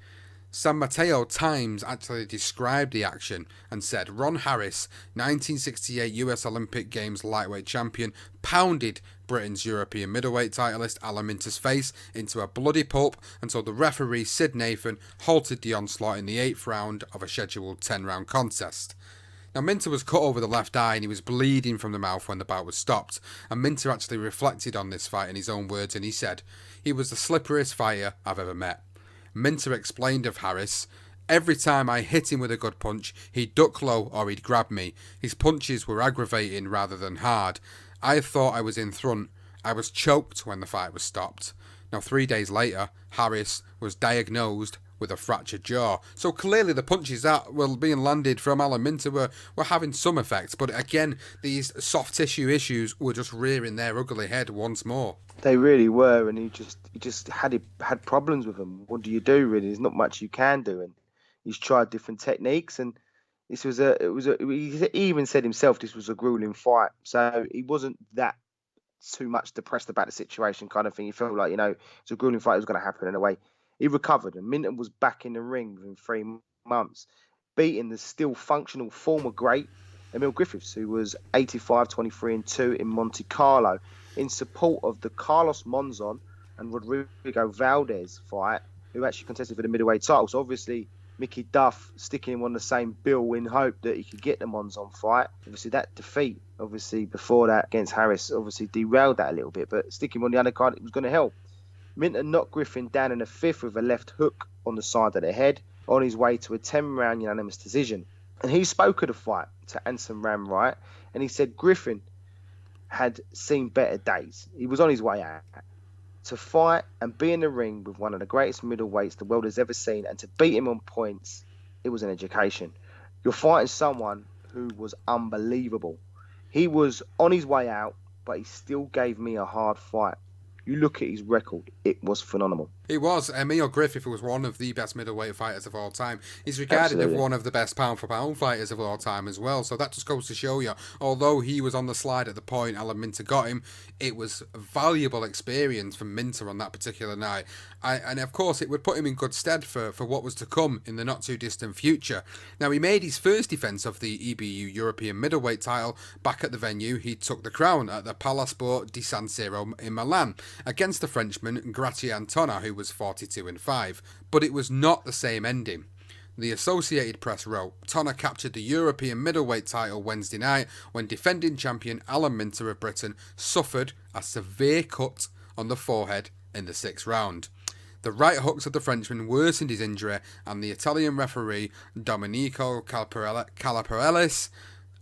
San Mateo Times actually described the action and said Ron Harris, 1968 US Olympic Games lightweight champion, pounded Britain's European middleweight titleist Alan Minter's face into a bloody pulp until the referee Sid Nathan halted the onslaught in the 8th round of a scheduled 10-round contest. Now, Minter was cut over the left eye and he was bleeding from the mouth when the bout was stopped, and Minter actually reflected on this fight in his own words and he said, "He was the slipperiest fighter I've ever met." Minter explained of Harris, "Every time I hit him with a good punch, he'd duck low or he'd grab me. His punches were aggravating rather than hard. I thought I was in front. I was choked when the fight was stopped." Now, 3 days later, Harris was diagnosed with a fractured jaw. So clearly the punches that were being landed from Alan Minter were having some effect. But again, these soft tissue issues were just rearing their ugly head once more. They really were, and he just had problems with them. What do you do, really? There's not much you can do, and he's tried different techniques, and he even said himself this was a grueling fight, so he wasn't that too much depressed about the situation kind of thing. He felt like, it's a grueling fight, it was going to happen in a way. He recovered, and Minter was back in the ring within 3 months, beating the still functional former great Emil Griffiths, who was 85-23-2 in Monte Carlo, in support of the Carlos Monzon and Rodrigo Valdez fight, who actually contested for the middleweight title. So obviously Mickey Duff sticking him on the same bill in hope that he could get the Monzon fight. Obviously that defeat, before that against Harris, obviously derailed that a little bit, but sticking him on the undercard, it was going to help. Minter knocked Griffin down in the 5th with a left hook on the side of the head on his way to a 10-round unanimous decision. And he spoke of the fight to Anson Ramright, and he said Griffin had seen better days. He was on his way out. To fight and be in the ring with one of the greatest middleweights the world has ever seen and to beat him on points, it was an education. You're fighting someone who was unbelievable. He was on his way out, but he still gave me a hard fight. You look at his record, it was phenomenal. It was. Emil Griffith was one of the best middleweight fighters of all time. He's regarded as one of the best pound-for-pound fighters of all time as well. So that just goes to show you, although he was on the slide at the point Alan Minter got him, it was a valuable experience for Minter on that particular night. And of course, it would put him in good stead for what was to come in the not-too-distant future. Now, he made his first defence of the EBU European Middleweight title back at the venue. He took the crown at the Palasport di San Siro in Milan against the Frenchman Gratian Tonner, who was 42-5, but it was not the same ending. The Associated Press wrote, Tonner captured the European middleweight title Wednesday night when defending champion Alan Minter of Britain suffered a severe cut on the forehead in the 6th round. The right hooks of the Frenchman worsened his injury, and the Italian referee Domenico Calaparellis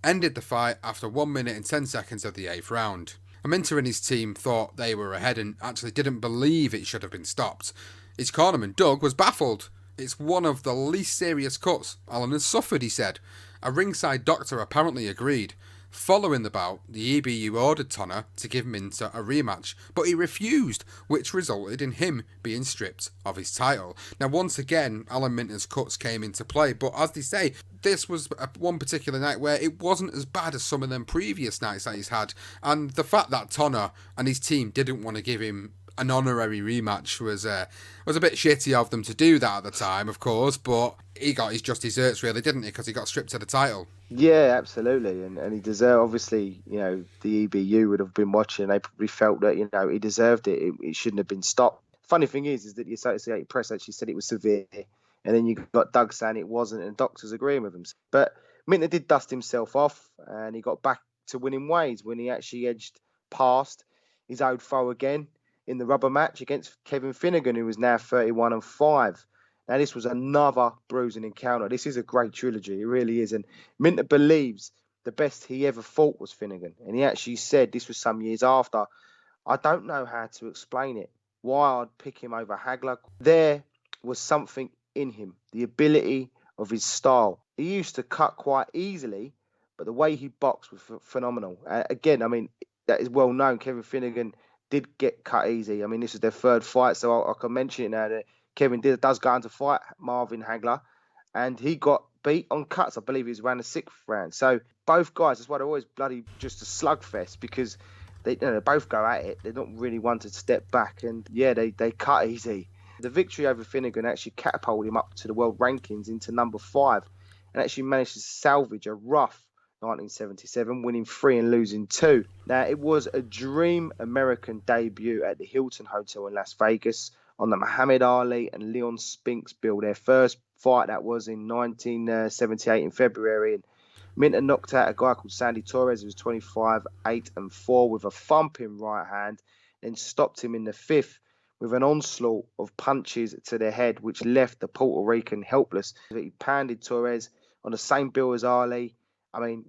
ended the fight after 1 minute and 10 seconds of the 8th round. Minter and his team thought they were ahead and actually didn't believe it should have been stopped. His cornerman, Doug, was baffled. It's one of the least serious cuts Alan has suffered, he said. A ringside doctor apparently agreed. Following the bout, the EBU ordered Tonner to give Minter a rematch, but he refused, which resulted in him being stripped of his title. Now, once again, Alan Minter's cuts came into play, but as they say, this was one particular night where it wasn't as bad as some of them previous nights that he's had, and the fact that Tonner and his team didn't want to give him an honorary rematch was a bit shitty of them to do that at the time, of course, but he got his just desserts, really, didn't he? Because he got stripped of the title. Yeah, absolutely, and he deserved. Obviously, the EBU would have been watching. They probably felt that he deserved it. It shouldn't have been stopped. Funny thing is that the Associated Press actually said it was severe, and then you got Doug saying it wasn't, and doctors agreeing with him. But Minter did dust himself off, and he got back to winning ways when he actually edged past his old foe again in the rubber match against Kevin Finnegan, who was now 31-5. Now, this was another bruising encounter. This is a great trilogy. It really is. And Minter believes the best he ever fought was Finnegan. And he actually said, this was some years after, I don't know how to explain it, why I'd pick him over Hagler. There was something in him, the ability of his style. He used to cut quite easily, but the way he boxed was phenomenal. Again, that is well known. Kevin Finnegan did get cut easy. This is their 3rd fight, so I can mention it now that Kevin does go on to fight Marvin Hagler, and he got beat on cuts. I believe it was around the 6th round. So both guys, that's why they're always bloody just a slugfest, because they both go at it. They're not really one to step back, and they cut easy. The victory over Finnegan actually catapulted him up to the world rankings into number 5, and actually managed to salvage a rough 1977, winning 3 and losing 2. Now, it was a dream American debut at the Hilton Hotel in Las Vegas on the Muhammad Ali and Leon Spinks bill. Their first fight, that was in 1978 in February. And Minter knocked out a guy called Sandy Torres, who was 25-8-4 with a thumping right hand, then stopped him in the 5th with an onslaught of punches to the head, which left the Puerto Rican helpless. He pounded Torres on the same bill as Ali.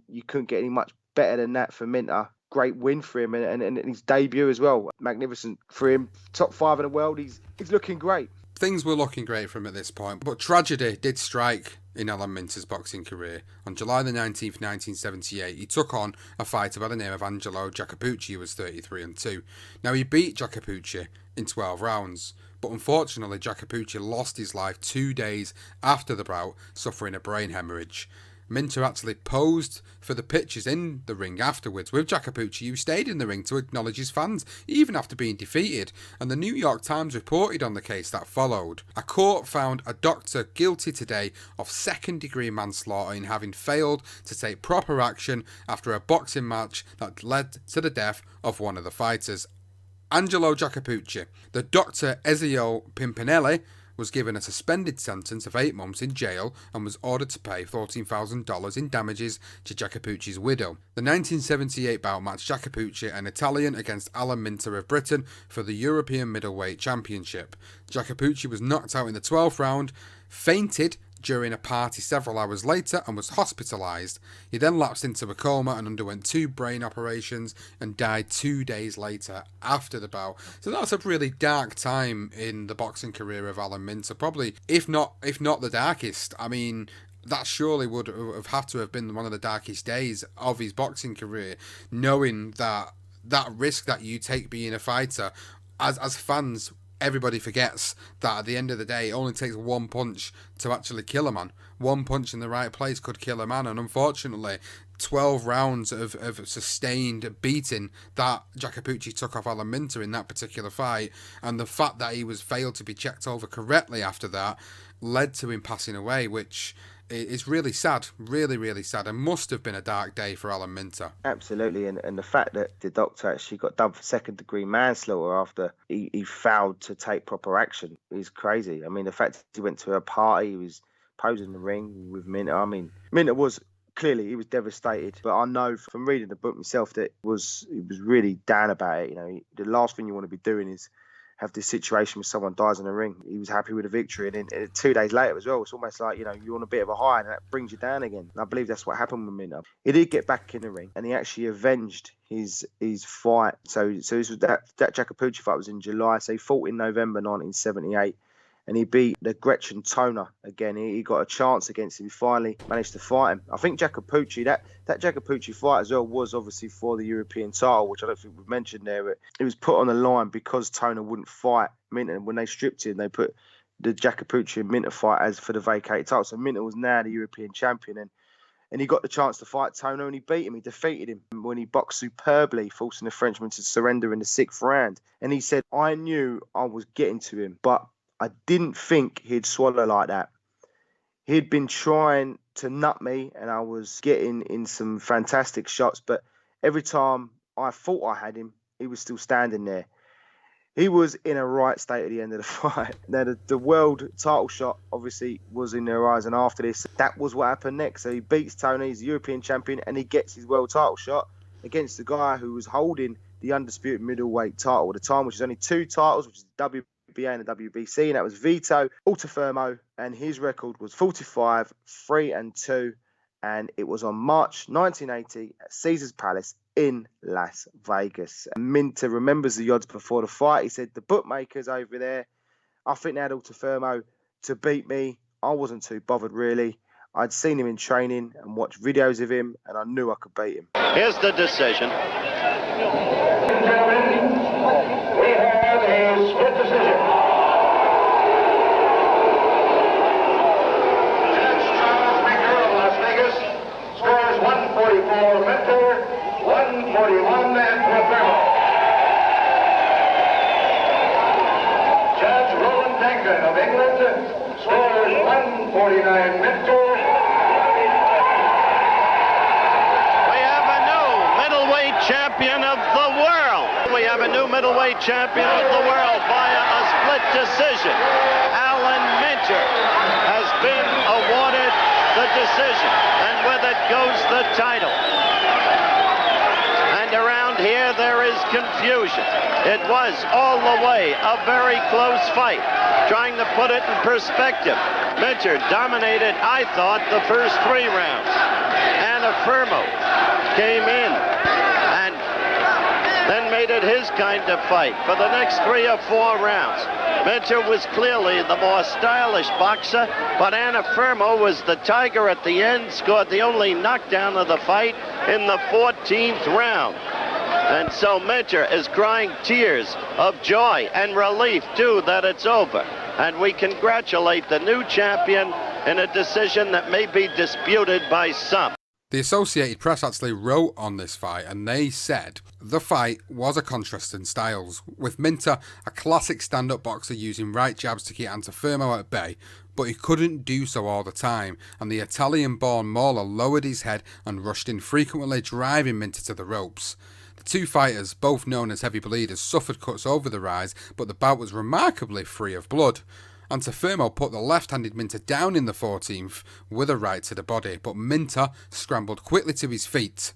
You couldn't get any much better than that for Minter. Great win for him, and his debut as well. Magnificent for him. Top 5 in the world. He's looking great. Things were looking great for him at this point, but tragedy did strike in Alan Minter's boxing career. On July the 19th, 1978, he took on a fighter by the name of Angelo Jacopucci, who was 33-2. Now, he beat Jacopucci in 12 rounds, but unfortunately, Jacopucci lost his life 2 days after the bout, suffering a brain hemorrhage. Minter actually posed for the pictures in the ring afterwards with Jacopucci, who stayed in the ring to acknowledge his fans, even after being defeated, and the New York Times reported on the case that followed. A court found a doctor guilty today of second-degree manslaughter in having failed to take proper action after a boxing match that led to the death of one of the fighters. Angelo Jacopucci. The doctor Ezio Pimpinelli was given a suspended sentence of 8 months in jail and was ordered to pay $14,000 in damages to Jacopucci's widow. The 1978 bout matched Jacopucci, an Italian, against Alan Minter of Britain for the European Middleweight Championship. Jacopucci was knocked out in the 12th round, fainted during a party several hours later, and was hospitalised. He then lapsed into a coma and underwent 2 brain operations and died 2 days later after the bout. So that's a really dark time in the boxing career of Alan Minter, probably if not the darkest. I mean, that surely would have had to have been one of the darkest days of his boxing career, knowing that risk that you take being a fighter. As fans, everybody forgets that at the end of the day, it only takes one punch to actually kill a man. One punch in the right place could kill a man, and unfortunately, 12 rounds of sustained beating that Jacopucci took off Alan Minter in that particular fight, and the fact that he was failed to be checked over correctly after that led to him passing away, which is really sad, really, really sad, and must have been a dark day for Alan Minter. Absolutely, and the fact that the doctor actually got done for second-degree manslaughter after he failed to take proper action is crazy. I mean, the fact that he went to a party, he was posing in the ring with Minter. I mean, Minter was clearly, he was devastated, but I know from reading the book myself that he was really down about it. You know, the last thing you want to be doing is have this situation where someone dies in the ring. He was happy with the victory, and then 2 days later as well, it's almost like, you're on a bit of a high, and that brings you down again. And I believe that's what happened with Minter. He did get back in the ring, and he actually avenged his fight. So this was that Jacopucci fight was in July. So he fought in November 1978. And he beat the Gretchen Toner again. He got a chance against him. He finally managed to fight him. I think Jacopucci, that Jacopucci fight as well was obviously for the European title, which I don't think we've mentioned there. But it was put on the line because Toner wouldn't fight Minter. When they stripped him, they put the Jacopucci and Minter fight as for the vacated title. So Minter was now the European champion. And he got the chance to fight Toner, and he beat him. He defeated him when he boxed superbly, forcing the Frenchman to surrender in the 6th round. And he said, I knew I was getting to him, but I didn't think he'd swallow like that. He'd been trying to nut me, and I was getting in some fantastic shots, but every time I thought I had him, he was still standing there. He was in a right state at the end of the fight. Now, the world title shot obviously was in their eyes, and after this, that was what happened next. So he beats Tony, he's the European champion, and he gets his world title shot against the guy who was holding the undisputed middleweight title at the time, which is only 2 titles, which is the WBA and the WBC, and that was Vito Altafermo, and his record was 45-3-2, and it was on March 1980 at Caesars Palace in Las Vegas. And Minter remembers the odds before the fight. He said, the bookmakers over there, I think they had Altafermo to beat me. I wasn't too bothered, really. I'd seen him in training and watched videos of him, and I knew I could beat him. Here's the decision. We have a split decision. Judge Charles Baker of Las Vegas scores 144 Minter, 141 Altafermo. Judge Roland Duncan of England scores 149 Minter. We have a new middleweight champion of the world. We have a new middleweight champion of the world via a split decision. Alan Minter has been awarded the decision, and with it goes the title. And around here there is confusion. It was all the way a very close fight. Trying to put it in perspective, Minter dominated, I thought, the first 3 rounds. Altafermo came in and then made it his kind of fight for the next 3 or 4 rounds. Minter was clearly the more stylish boxer, but Altafermo was the tiger at the end, scored the only knockdown of the fight in the 14th round. And so Minter is crying tears of joy and relief, too, that it's over. And we congratulate the new champion in a decision that may be disputed by some. The Associated Press actually wrote on this fight, and they said the fight was a contrast in styles, with Minter, a classic stand-up boxer, using right jabs to keep Altafermo at bay, but he couldn't do so all the time, and the Italian-born mauler lowered his head and rushed in, frequently driving Minter to the ropes. The two fighters, both known as heavy bleeders, suffered cuts over their eyes, but the bout was remarkably free of blood. Antifermo put the left-handed Minter down in the 14th with a right to the body, but Minter scrambled quickly to his feet.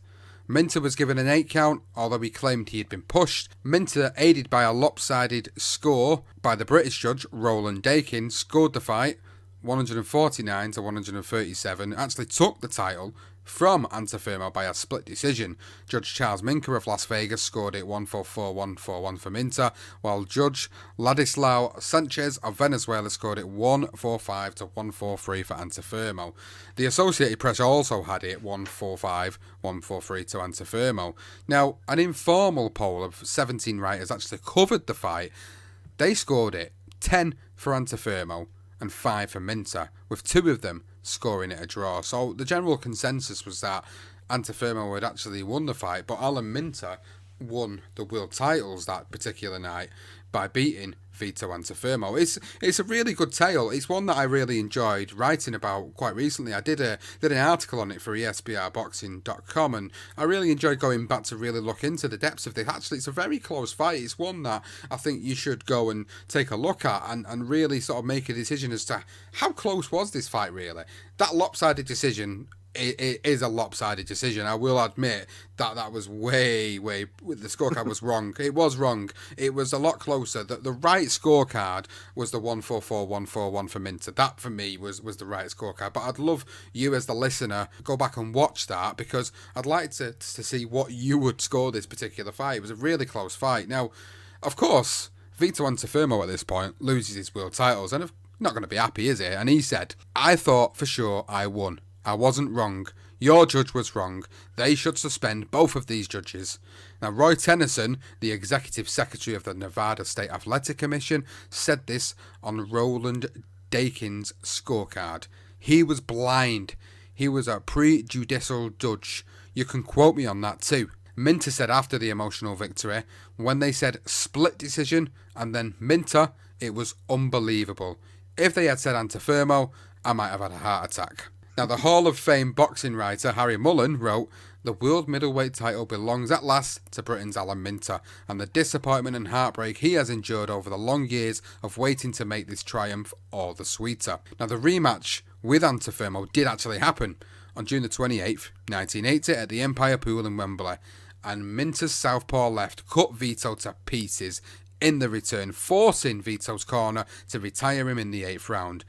Minter was given an 8 count, although he claimed he had been pushed. Minter, aided by a lopsided score by the British judge Roland Dakin, scored the fight 149 to 137, actually took the title from Antifermo by a split decision. Judge Charles Minker of Las Vegas scored it 144-141 for Minter, while Judge Ladislao Sanchez of Venezuela scored it 145 to 143 for Antifermo. The Associated Press also had it 145-143 to Antifermo. Now, an informal poll of 17 writers actually covered the fight. They scored it 10 for Antifermo and 5 for Minter, with 2 of them scoring it a draw. So the general consensus was that Antifermo had actually won the fight, but Alan Minter won the world titles that particular night by beating Vito Antifermo. It's a really good tale. It's one that I really enjoyed writing about quite recently. I did an article on it for ESPRboxing.com, and I really enjoyed going back to really look into the depths of this. Actually, it's a very close fight. It's one that I think you should go and take a look at and really sort of make a decision as to how close was this fight really. That lopsided decision, it is a lopsided decision. I will admit that was way, the scorecard was wrong. It was wrong. It was a lot closer. The right scorecard was the 144-141 for Minter. That, for me, was the right scorecard. But I'd love you, as the listener, go back and watch that, because I'd like to see what you would score this particular fight. It was a really close fight. Now, of course, Vito Antifermo at this point loses his world titles, and not going to be happy, is he? And he said, "I thought for sure I won. I wasn't wrong. Your judge was wrong. They should suspend both of these judges." Now, Roy Tennyson, the executive secretary of the Nevada State Athletic Commission, said this on Roland Dakin's scorecard. He was blind. He was a prejudicial judge. You can quote me on that too. Minter said after the emotional victory, when they said split decision and then Minter, it was unbelievable. If they had said Antifermo, I might have had a heart attack. Now, the Hall of Fame boxing writer Harry Mullen wrote, "The world middleweight title belongs at last to Britain's Alan Minter, and the disappointment and heartbreak he has endured over the long years of waiting to make this triumph all the sweeter." Now, the rematch with Antifermo did actually happen on June the 28th, 1980 at the Empire Pool in Wembley, and Minter's southpaw left cut Vito to pieces in the return, forcing Vito's corner to retire him in the 8th round.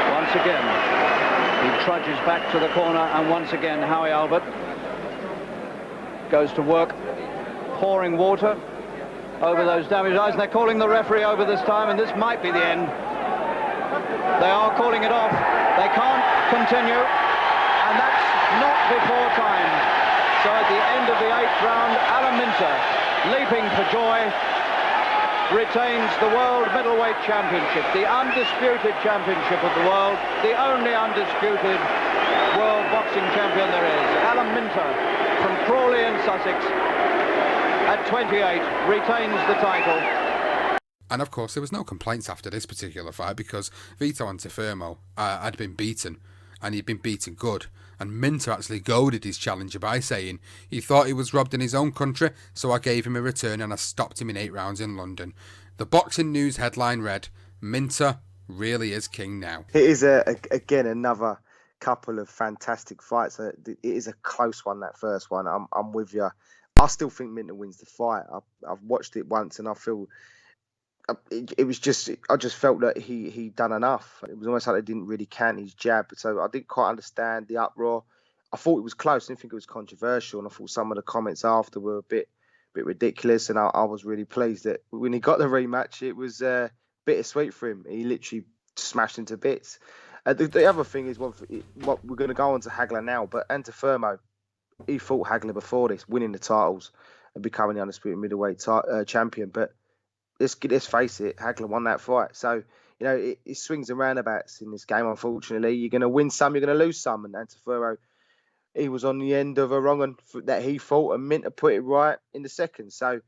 Once again, he trudges back to the corner, and once again Howie Albert goes to work, pouring water over those damaged eyes. And they're calling the referee over this time, and this might be the end. They are calling it off. They can't continue, and that's not before time. So at the end of the 8th round, Alan Minter, leaping for joy, retains the World Middleweight Championship, the undisputed championship of the world, the only undisputed world boxing champion there is. Alan Minter from Crawley in Sussex, at 28, retains the title. And of course, there was no complaints after this particular fight, because Vito Antifermo had been beaten, and he'd been beaten good. And Minter actually goaded his challenger by saying he thought he was robbed in his own country, so I gave him a return and I stopped him in 8 rounds in London. The Boxing News headline read, "Minter really is king now." It is, again, another couple of fantastic fights. It is a close one, that first one. I'm with you. I still think Minter wins the fight. I've watched it once and I feel... It was just, I just felt that he done enough. It was almost like they didn't really count his jab, so I didn't quite understand the uproar. I thought it was close. I didn't think it was controversial, and I thought some of the comments after were a bit ridiculous. And I was really pleased that when he got the rematch, it was bittersweet for him. He literally smashed into bits. The other thing is, what we're going to go on to Hagler now, but Antifermo, he fought Hagler before this, winning the titles and becoming the undisputed middleweight champion, but let's face it, Hagler won that fight. So, you know, it swings and roundabouts in this game, unfortunately. You're going to win some, you're going to lose some. And Antifermo, he was on the end of a wrong one that he fought, and Minter put it right in the second. So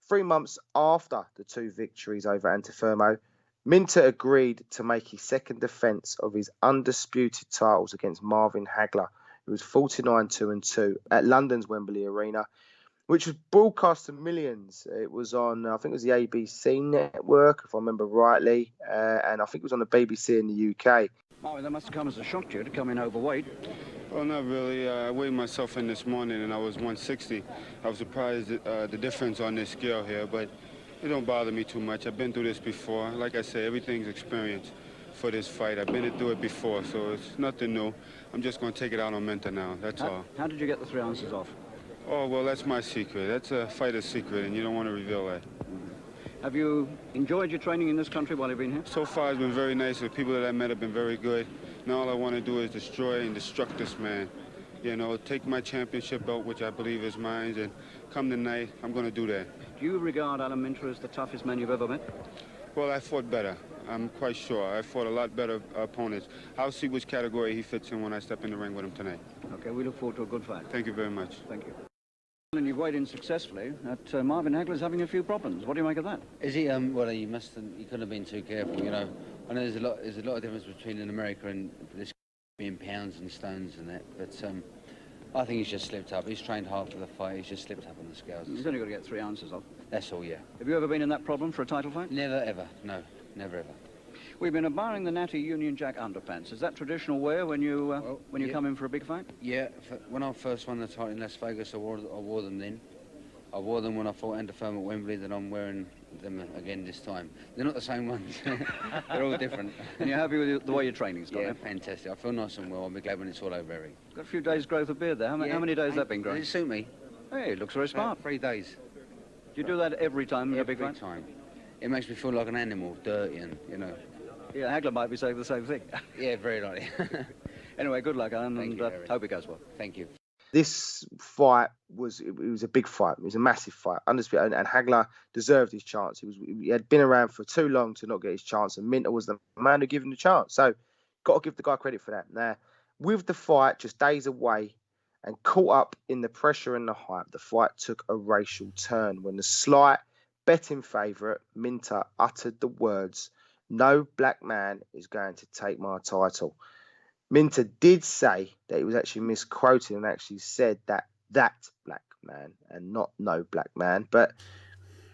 3 months after the 2 victories over Antifermo, Minter agreed to make his second defence of his undisputed titles against Marvin Hagler, who was 49-2-2 at London's Wembley Arena, which was broadcast to millions. It was on, I think it was the ABC network, if I remember rightly, and I think it was on the BBC in the UK. Marvin, that must have come as a shock to you to come in overweight. Well, not really. I weighed myself in this morning and I was 160. I was surprised at the difference on this scale here, but it don't bother me too much. I've been through this before. Like I say, everything's experience for this fight. I've been through it before, so it's nothing new. I'm just going to take it out on Minter now, that's all. How did you get the 3 ounces off? Oh, well, that's my secret. That's a fighter's secret, and you don't want to reveal that. Have you enjoyed your training in this country while you've been here? So far, it's been very nice. The people that I met have been very good. Now all I want to do is destroy and destruct this man. You know, take my championship belt, which I believe is mine, and come tonight, I'm going to do that. Do you regard Alan Minter as the toughest man you've ever met? Well, I fought better. I'm quite sure. I fought a lot better opponents. I'll see which category he fits in when I step in the ring with him tonight. Okay, we look forward to a good fight. Thank you very much. Thank you. And you've weighed in successfully. Marvin Hagler's having a few problems. What do you make of that? Is he? Well, he couldn't have been too careful. You know, I know there's a lot of difference between in America and this being pounds and stones and that. But I think he's just slipped up. He's trained hard for the fight. He's just slipped up on the scales. He's only got to get 3 ounces off. That's all. Yeah. Have you ever been in that problem for a title fight? Never ever. No, never ever. We've been admiring the natty Union Jack underpants. Is that traditional wear when you come in for a big fight? Yeah. When I first won the title in Las Vegas, I wore them then. I wore them when I fought Andy Firm at Wembley, then I'm wearing them again this time. They're not the same ones. They're all different. And you're happy with the way your training's gone? Yeah, fantastic. I feel nice and well. I'll be glad when it's all over, Eric. Got a few days' growth of beard there. How many days has that been growing? Does it suit me? Hey, it looks very smart. 3 days. Do you do that every time in a big fight? Every time. It makes me feel like an animal, dirty and, you know. Yeah, Hagler might be saying the same thing. Yeah, very likely. Anyway, good luck, Alan, and hope it goes well. Thank you. This fight was a big fight. It was a massive fight, undisputed, and Hagler deserved his chance. He had been around for too long to not get his chance, and Minter was the man who gave him the chance. So, got to give the guy credit for that. Now, with the fight just days away and caught up in the pressure and the hype, the fight took a racial turn when the slight betting favourite Minter uttered the words, "No black man is going to take my title." Minter did say that he was actually misquoted and actually said that black man and not no black man, but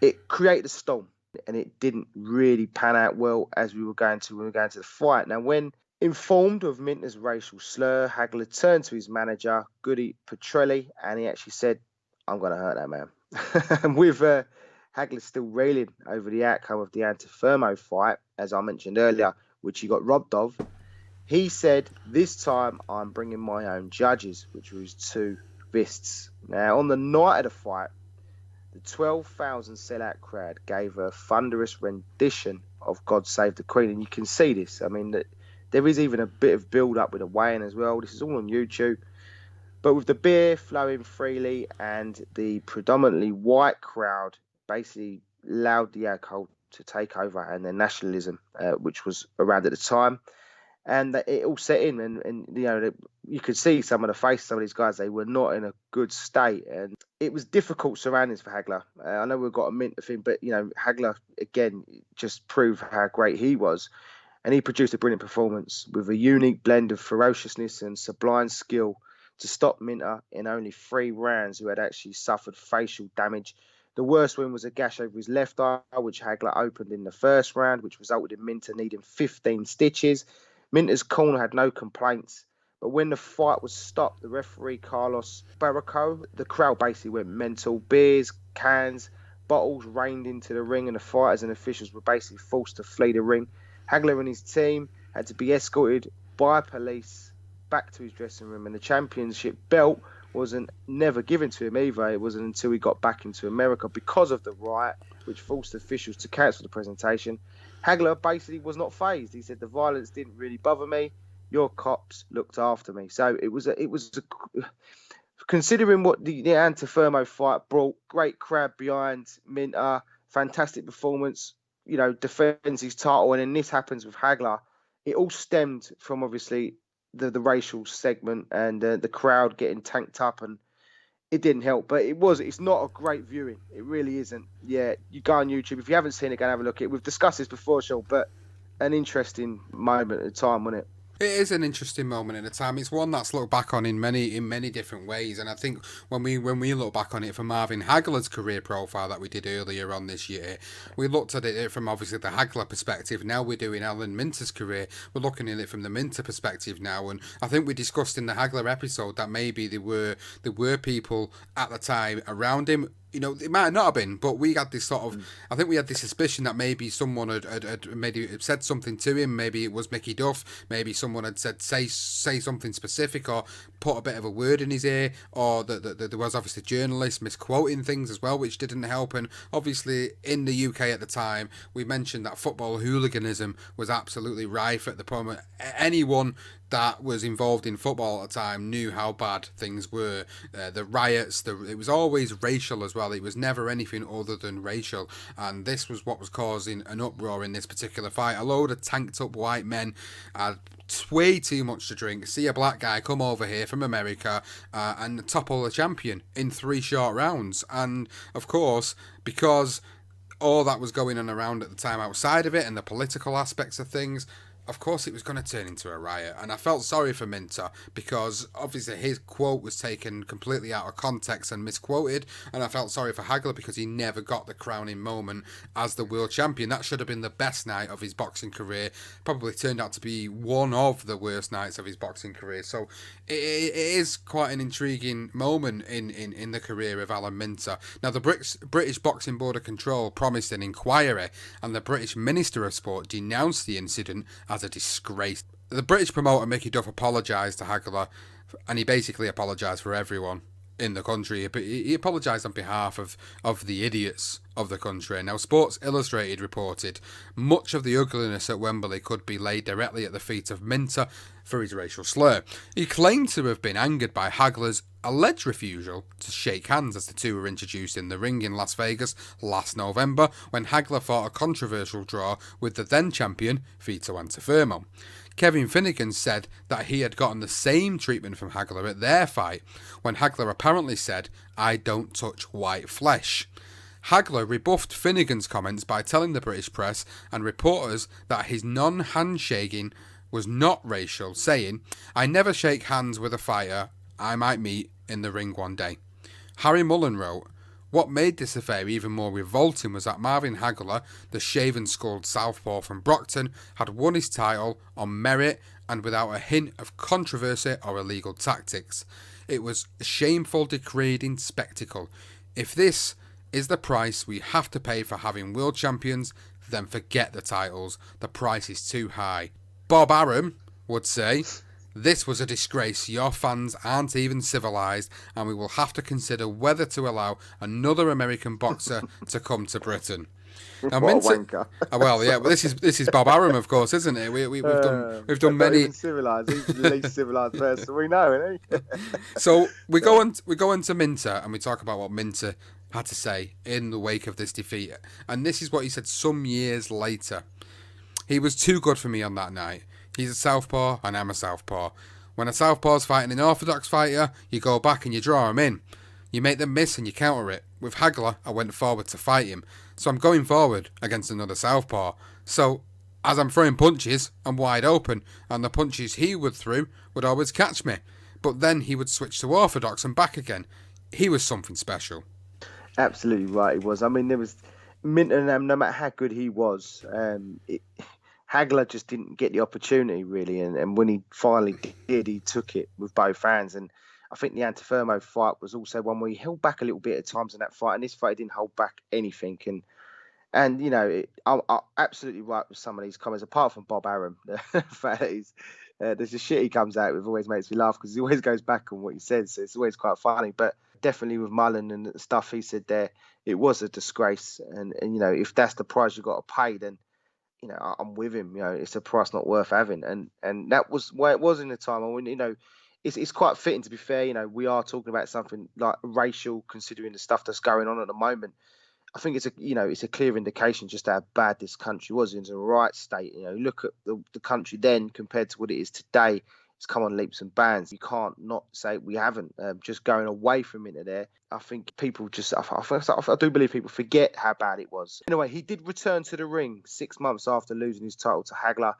it created a storm and it didn't really pan out well as we were going to the fight. Now, when informed of Minter's racial slur, Hagler turned to his manager, Goody Petrelli, and he actually said, "I'm going to hurt that man." And with Hagler still reeling over the outcome of the Antifermo fight, as I mentioned earlier, which he got robbed of, he said, "This time I'm bringing my own judges," which was 2 fists. Now, on the night of the fight, the 12,000 sellout crowd gave a thunderous rendition of God Save the Queen, and you can see this. I mean, there is even a bit of build-up with the weigh-in as well. This is all on YouTube. But with the beer flowing freely and the predominantly white crowd basically allowed the alcohol to take over and their nationalism, which was around at the time, and it all set in, and you know, you could see some of the faces of some of these guys, they were not in a good state, and it was difficult surroundings for Hagler. I know we've got a Minter thing, but you know, Hagler again just proved how great he was, and he produced a brilliant performance with a unique blend of ferociousness and sublime skill to stop Minter in only 3 rounds, who had actually suffered facial damage. The worst one was a gash over his left eye, which Hagler opened in the first round, which resulted in Minter needing 15 stitches. Minter's corner had no complaints, but when the fight was stopped, the referee Carlos Barraco, the crowd basically went mental. Beers, cans, bottles rained into the ring, and the fighters and officials were basically forced to flee the ring. Hagler and his team had to be escorted by police back to his dressing room, and the championship belt wasn't never given to him either. It wasn't until he got back into America because of the riot, which forced officials to cancel the presentation. Hagler basically was not fazed. He said, "The violence didn't really bother me. Your cops looked after me." So it was considering what the Antifermo fight brought, great crowd behind Minter, fantastic performance, you know, defends his title, and then this happens with Hagler. It all stemmed from obviously the racial segment and the crowd getting tanked up, and it didn't help. But it's not a great viewing. It really isn't. Yeah, you go on YouTube. If you haven't seen it, go and have a look at it. We've discussed this before, Sean, but an interesting moment at the time, wasn't it? It is an interesting moment in the time. It's one that's looked back on in many different ways, and I think when we look back on it from Marvin Hagler's career profile that we did earlier on this year, we looked at it from obviously the Hagler perspective. Now we're doing Alan Minter's career. We're looking at it from the Minter perspective now, and I think we discussed in the Hagler episode that maybe there were people at the time around him. It might not have been, but we had this sort of, I think we had this suspicion that maybe someone had maybe said something to him. Maybe it was Mickey Duff. Maybe someone had said, say something specific or put a bit of a word in his ear, or that there was obviously journalists misquoting things as well, which didn't help. And obviously in the UK at the time, we mentioned that football hooliganism was absolutely rife at the moment. Anyone that was involved in football at the time knew how bad things were. The riots, it was always racial as well. It was never anything other than racial, and this was what was causing an uproar in this particular fight. A load of tanked up white men had way too much to drink, see a black guy come over here from America and topple the champion in 3 short rounds. And of course, because all that was going on around at the time outside of it and the political aspects of things, of course it was going to turn into a riot. And I felt sorry for Minter because obviously his quote was taken completely out of context and misquoted, and I felt sorry for Hagler because he never got the crowning moment as the world champion. That should have been the best night of his boxing career. Probably turned out to be one of the worst nights of his boxing career. So it is quite an intriguing moment in the career of Alan Minter. Now, the British Boxing Board of Control promised an inquiry, and the British Minister of Sport denounced the incident as a disgrace. The British promoter Mickey Duff apologised to Hagler, and he basically apologised for everyone in the country. But he apologised on behalf of the idiots of the country. Now, Sports Illustrated reported much of the ugliness at Wembley could be laid directly at the feet of Minter for his racial slur. He claimed to have been angered by Hagler's alleged refusal to shake hands as the two were introduced in the ring in Las Vegas last November, when Hagler fought a controversial draw with the then champion Vito Antuofermo. Kevin Finnegan said that he had gotten the same treatment from Hagler at their fight, when Hagler apparently said, "I don't touch white flesh." Hagler rebuffed Finnegan's comments by telling the British press and reporters that his non-handshaking was not racial, saying, "I never shake hands with a fighter I might meet in the ring one day." Harry Mullen wrote, "What made this affair even more revolting was that Marvin Hagler, the shaven-skulled southpaw from Brockton, had won his title on merit and without a hint of controversy or illegal tactics. It was a shameful, degrading spectacle. If this is the price we have to pay for having world champions, then forget the titles. The price is too high." Bob Arum would say, "This was a disgrace. Your fans aren't even civilised, and we will have to consider whether to allow another American boxer to come to Britain." Now, What a wanker. Well, yeah, well, this is Bob Arum, of course, isn't it? We've done many. Not even civilised. He's the least civilised person we know, isn't he? So we go on to Minter, and we talk about what Minter had to say in the wake of this defeat, and this is what he said some years later. "He was too good for me on that night. He's a southpaw and I'm a southpaw. When a southpaw's fighting an orthodox fighter, you go back and you draw him in. You make them miss and you counter it. With Hagler, I went forward to fight him. So I'm going forward against another southpaw. So as I'm throwing punches, I'm wide open, and the punches he would throw would always catch me. But then he would switch to orthodox and back again. He was something special." Absolutely right, he was. I mean, there was Minter, no matter how good he was, Hagler just didn't get the opportunity, really. And when he finally did, he took it with both hands. And I think the Antuofermo fight was also one where he held back a little bit at times in that fight. And this fight, he didn't hold back anything. And you know, I'm absolutely right with some of these comments, apart from Bob Arum. The fact that there's the shit he comes out with always makes me laugh because he always goes back on what he says. So it's always quite funny. But definitely with Mullen and the stuff he said there, it was a disgrace. And you know, if that's the price you got to pay, then you know, I'm with him. You know, it's a price not worth having. And that was where it was in the time. I mean, you know, it's quite fitting, to be fair. You know, we are talking about something like racial, considering the stuff that's going on at the moment. I think it's a clear indication just how bad this country was in the right state. You know, look at the country then compared to what it is today. It's come on leaps and bounds. You can't not say we haven't. Just going away from into there, I think people just, I do believe people forget how bad it was. Anyway, he did return to the ring 6 months after losing his title to Hagler,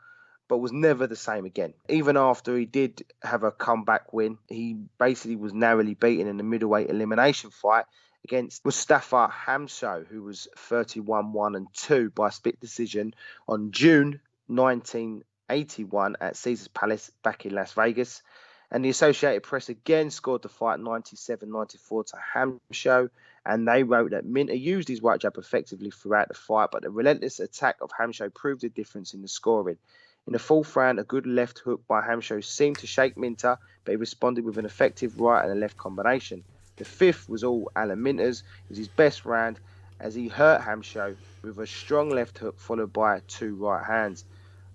but was never the same again. Even after he did have a comeback win, he basically was narrowly beaten in the middleweight elimination fight against Mustafa Hamsho, who was 31-1-2 by split decision on June 1981 at Caesars Palace back in Las Vegas. And the Associated Press again scored the fight 97-94 to Hamsho, and they wrote that Minter used his right jab effectively throughout the fight, but the relentless attack of Hamsho proved the difference in the scoring. In the fourth round, a good left hook by Hamsho seemed to shake Minter, but he responded with an effective right and a left combination. The fifth was all Alan Minter's. It was his best round as he hurt Hamsho with a strong left hook followed by 2 right hands.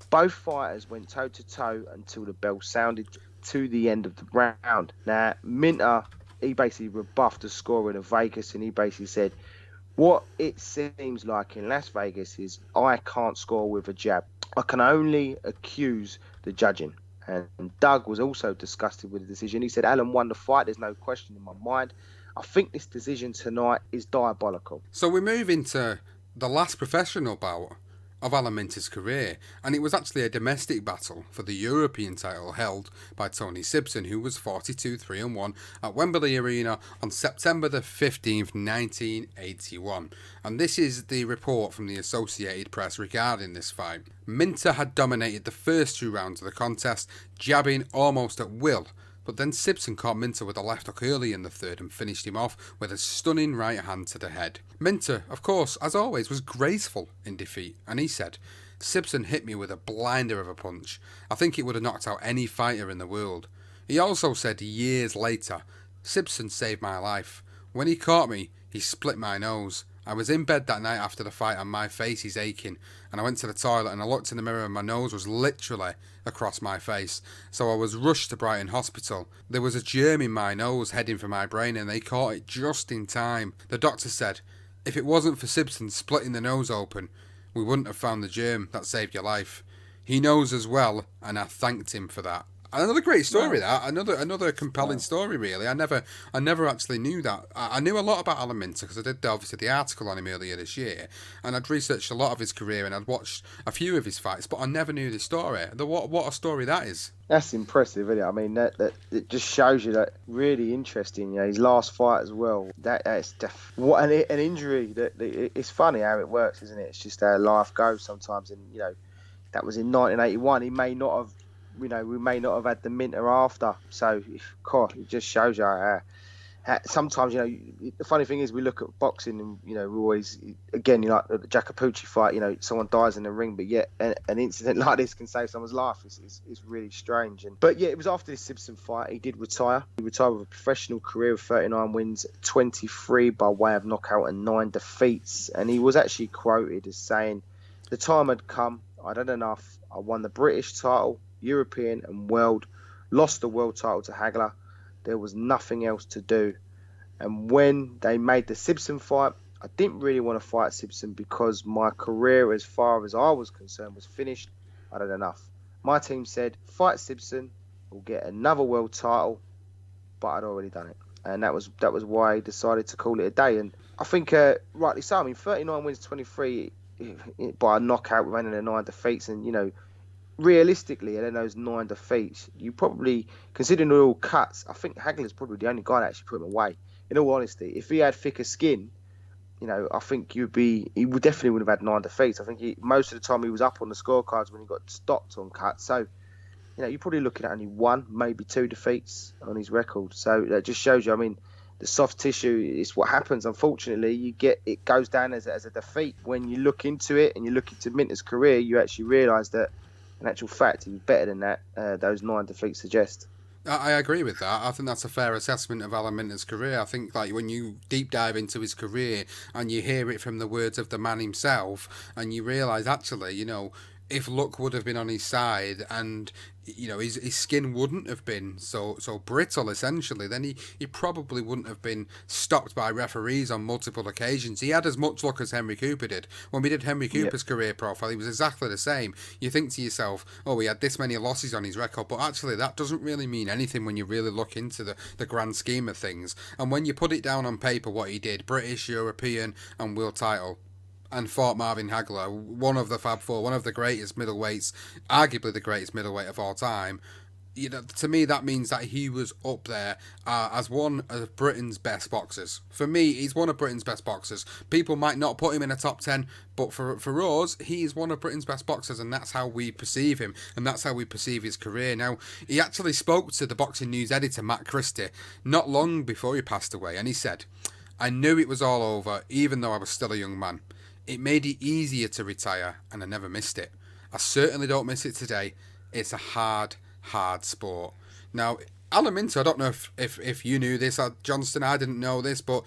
Both fighters went toe-to-toe until the bell sounded to the end of the round. Now, Minter, he basically rebuffed the scoring of Vegas, and he basically said, what it seems like in Las Vegas is I can't score with a jab. I can only accuse the judging. And Doug was also disgusted with the decision. He said, Alan won the fight. There's no question in my mind. I think this decision tonight is diabolical. So we move into the last professional bout of Alan Minter's career, and it was actually a domestic battle for the European title held by Tony Sibson, who was 42-3-1 at Wembley Arena on September the 15th, 1981. And this is the report from the Associated Press regarding this fight. Minter had dominated the first 2 rounds of the contest, jabbing almost at will, but then Sibson caught Minter with a left hook early in the third and finished him off with a stunning right hand to the head. Minter, of course, as always, was graceful in defeat, and he said, Sibson hit me with a blinder of a punch. I think it would have knocked out any fighter in the world. He also said years later, Sibson saved my life. When he caught me, he split my nose. I was in bed that night after the fight and my face is aching, and I went to the toilet and I looked in the mirror and my nose was literally across my face, so I was rushed to Brighton Hospital. There was a germ in my nose heading for my brain and they caught it just in time. The doctor said, if it wasn't for Sibson splitting the nose open, we wouldn't have found the germ that saved your life. He knows as well, and I thanked him for that. Another great story, that another compelling story. Really, I never actually knew that. I knew a lot about Alan Minter because I did obviously the article on him earlier this year, and I'd researched a lot of his career and I'd watched a few of his fights, but I never knew the story. What a story that is. That's impressive, isn't it? I mean, that it just shows you that really interesting. You know, his last fight as well. That's what an injury. It's funny how it works, isn't it? It's just how life goes sometimes. And you know, that was in 1981. He may not have. We may not have had the Minter after. So, God, it just shows you how sometimes, the funny thing is we look at boxing and, we always, again, like the Jacopucci fight, someone dies in the ring, but yet an incident like this can save someone's life. It's really strange. But yeah, it was after this Sibson fight, he did retire. He retired with a professional career of 39 wins, 23 by way of knockout and 9 defeats. And he was actually quoted as saying, the time had come, I'd had enough. I won the British title, European and world, lost the world title to Hagler. There was nothing else to do. And when they made the Sibson fight, I didn't really want to fight Sibson because my career, as far as I was concerned, was finished. I'd had enough. My team said, fight Sibson, we'll get another world title, but I'd already done it. And that was why I decided to call it a day. And I think, rightly so, 39 wins, 23 by a knockout with only 9 defeats. And, realistically, in those 9 defeats, you probably, considering they're all cuts, I think Hagler's probably the only guy that actually put him away. In all honesty, if he had thicker skin, I think he definitely would have had 9 defeats. I think most of the time he was up on the scorecards when he got stopped on cuts. So, you're probably looking at only 1, maybe 2 defeats on his record. So that just shows you, the soft tissue is what happens. Unfortunately, it goes down as a defeat. When you look into it and you look into Minter's career, you actually realise that, in actual fact, he was better than that. Those 9 defeats suggest. I agree with that. I think that's a fair assessment of Alan Minter's career. I think when you deep dive into his career and you hear it from the words of the man himself, and you realise actually, if luck would have been on his side and his skin wouldn't have been so brittle essentially, then he probably wouldn't have been stopped by referees on multiple occasions. He had as much luck as Henry Cooper did. When we did Henry Cooper's career profile, he was exactly the same. You think to yourself, oh, he had this many losses on his record, but actually that doesn't really mean anything when you really look into the grand scheme of things. And when you put it down on paper what he did, British, European and world title, and fought Marvin Hagler, one of the Fab Four, one of the greatest middleweights, arguably the greatest middleweight of all time. You know, to me, that means that he was up there as one of Britain's best boxers. For me, he's one of Britain's best boxers. People might not put him in a top 10, but for us, he is one of Britain's best boxers, and that's how we perceive him, and that's how we perceive his career. Now, he actually spoke to the Boxing News editor, Matt Christie, not long before he passed away, and he said, "I knew it was all over, even though I was still a young man. It made it easier to retire, and I never missed it. I certainly don't miss it today. It's a hard sport." Now, Alan Minter, I don't know if you knew this, Johnston, I didn't know this, but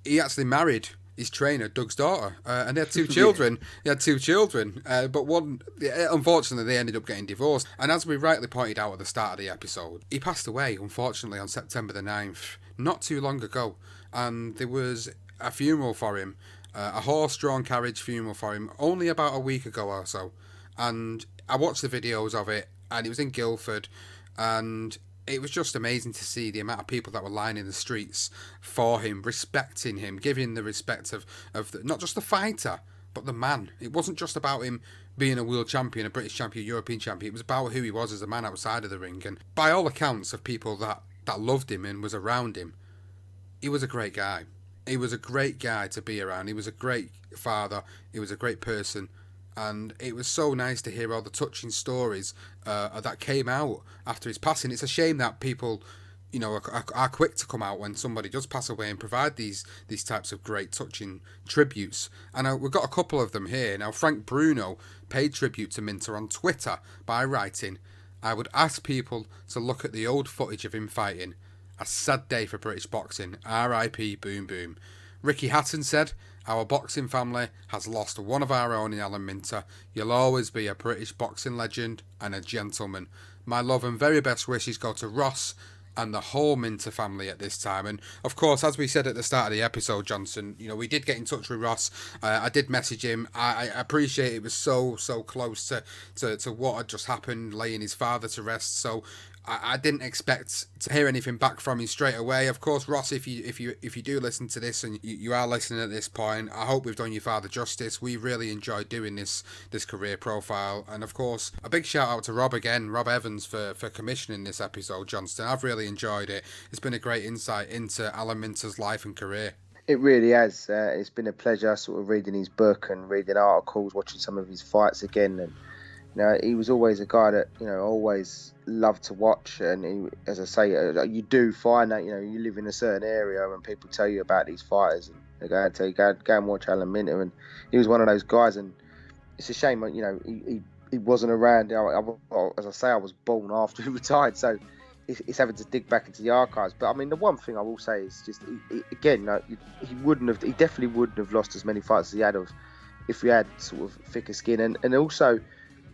he actually married his trainer, Doug's daughter, and they had two children. But one, unfortunately, they ended up getting divorced. And as we rightly pointed out at the start of the episode, he passed away, unfortunately, on September the 9th, not too long ago. And there was a funeral for him, a horse-drawn carriage funeral for him, only about a week ago or so. And I watched the videos of it, and it was in Guildford, and it was just amazing to see the amount of people that were lining the streets for him, respecting him, giving the respect of not just the fighter, but the man. It wasn't just about him being a world champion, a British champion, European champion. It was about who he was as a man outside of the ring. And by all accounts of people that loved him and was around him, he was a great guy. He was a great guy to be around. He was a great father. He was a great person. And it was so nice to hear all the touching stories that came out after his passing. It's a shame that people, you know, are quick to come out when somebody does pass away and provide these types of great touching tributes. And we've got a couple of them here. Now, Frank Bruno paid tribute to Minter on Twitter by writing, "I would ask people to look at the old footage of him fighting. A sad day for British boxing. R.I.P. Boom Boom." Ricky Hatton said, "Our boxing family has lost one of our own in Alan Minter. You'll always be a British boxing legend and a gentleman. My love and very best wishes go to Ross and the whole Minter family at this time." And of course, as we said at the start of the episode, Johnson, you know, we did get in touch with Ross. I did message him. I appreciate it was so close to what had just happened, laying his father to rest. So I didn't expect to hear anything back from you straight away. Of course, Ross, if you do listen to this and you are listening at this point, I hope we've done your father justice. We really enjoyed doing this career profile. And of course, a big shout out to Rob again, Rob Evans, for commissioning this episode, Johnston. I've really enjoyed it. It's been a great insight into Alan Minter's life and career. It really has. It's been a pleasure sort of reading his book and reading articles, watching some of his fights again. And you know, he was always a guy that, you know, always loved to watch. And he, as I say, you do find that, you know, you live in a certain area and people tell you about these fighters and they go and tell you, go and watch Alan Minter. And he was one of those guys. And it's a shame, you know, he wasn't around. As I say, I was born after he retired, so it's having to dig back into the archives. But I mean, the one thing I will say is just, he definitely wouldn't have lost as many fights as he had if he had sort of thicker skin. And also,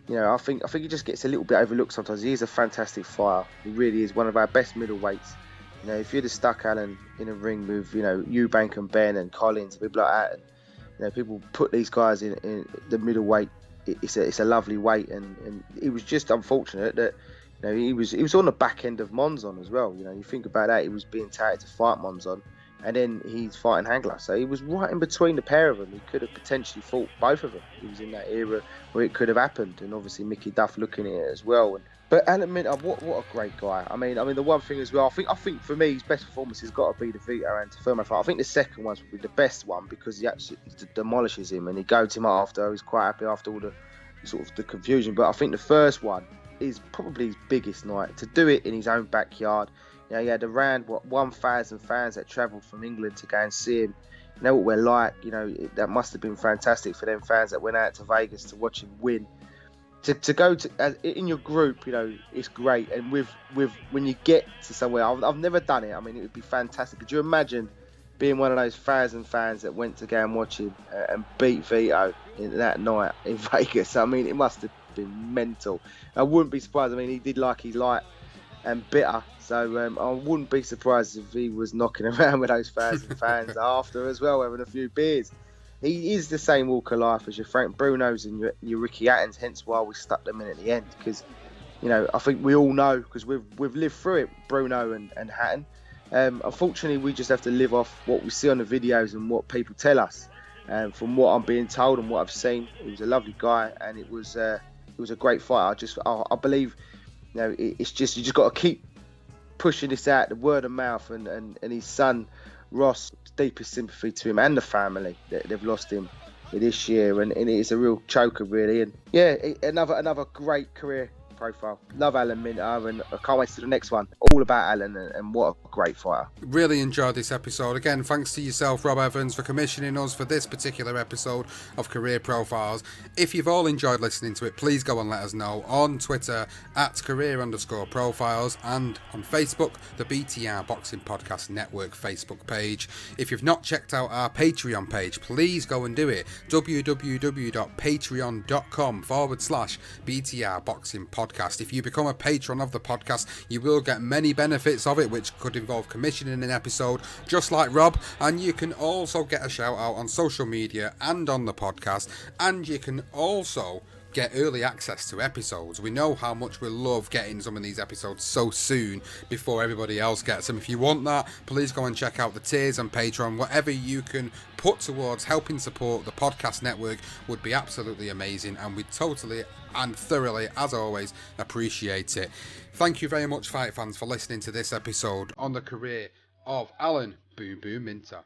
you know, I think he just gets a little bit overlooked sometimes. He is a fantastic fighter. He really is one of our best middleweights. You know, if you'd have stuck Alan in a ring with, you know, Eubank and Ben and Collins, people like that, and, you know, people put these guys in the middleweight. It's a lovely weight, and it was just unfortunate that, you know, he was on the back end of Monzon as well. You know, you think about that, he was being touted to fight Monzon, and then he's fighting Hagler. So he was right in between the pair of them. He could have potentially fought both of them. He was in that era where it could have happened, and obviously Mickey Duff looking at it as well. But Alan Minter, what a great guy. I mean, the one thing as well, I think for me, his best performance has got to be the Vito and Fermo fight. I think the second one's probably the best one because he actually demolishes him and he goes him after. He's quite happy after all the sort of the confusion. But I think the first one is probably his biggest night. To do it in his own backyard. You know, he had around 1,000 fans that travelled from England to go and see him. You know what we're like. You know, that must have been fantastic for them fans that went out to Vegas to watch him win. To go to in your group, you know, it's great. And with when you get to somewhere, I've never done it. I mean, it would be fantastic. Could you imagine being one of those 1,000 fans that went to go and watch him and beat Vito in that night in Vegas? I mean, it must have been mental. I wouldn't be surprised. I mean, he did like his light and bitter, so I wouldn't be surprised if he was knocking around with those 1,000 fans after as well, having a few beers. He is the same walk of life as your Frank Brunos and your Ricky Hattons, hence why we stuck them in at the end, because, you know, I think we all know, because we've lived through it, Bruno and Hatton. Unfortunately, we just have to live off what we see on the videos and what people tell us. And from what I'm being told and what I've seen, he was a lovely guy, and it was a great fight. I believe, it's just, you just got to keep pushing this out, the word of mouth, and his son Ross, deepest sympathy to him and the family that they've lost him this year, and it is a real choker, really. And yeah, another great career profile. Love Alan Minter, and I can't wait to the next one. All about Alan, and what a great fighter. Really enjoyed this episode. Again, thanks to yourself, Rob Evans, for commissioning us for this particular episode of Career Profiles. If you've all enjoyed listening to it, please go and let us know on Twitter at career_profiles, and on Facebook, the BTR Boxing Podcast Network Facebook page. If you've not checked out our Patreon page, please go and do it. www.patreon.com/BTR Boxing Podcast. If you become a patron of the podcast, you will get many benefits of it, which could involve commissioning an episode just like Rob, and you can also get a shout out on social media and on the podcast, and you can also get early access to episodes. We know how much we love getting some of these episodes so soon before everybody else gets them. If you want that, please go and check out the tiers and Patreon. Whatever you can put towards helping support the podcast network would be absolutely amazing, and we totally and thoroughly, as always, appreciate it. Thank you very much, fight fans, for listening to this episode on the career of Alan Boom Boom Minter.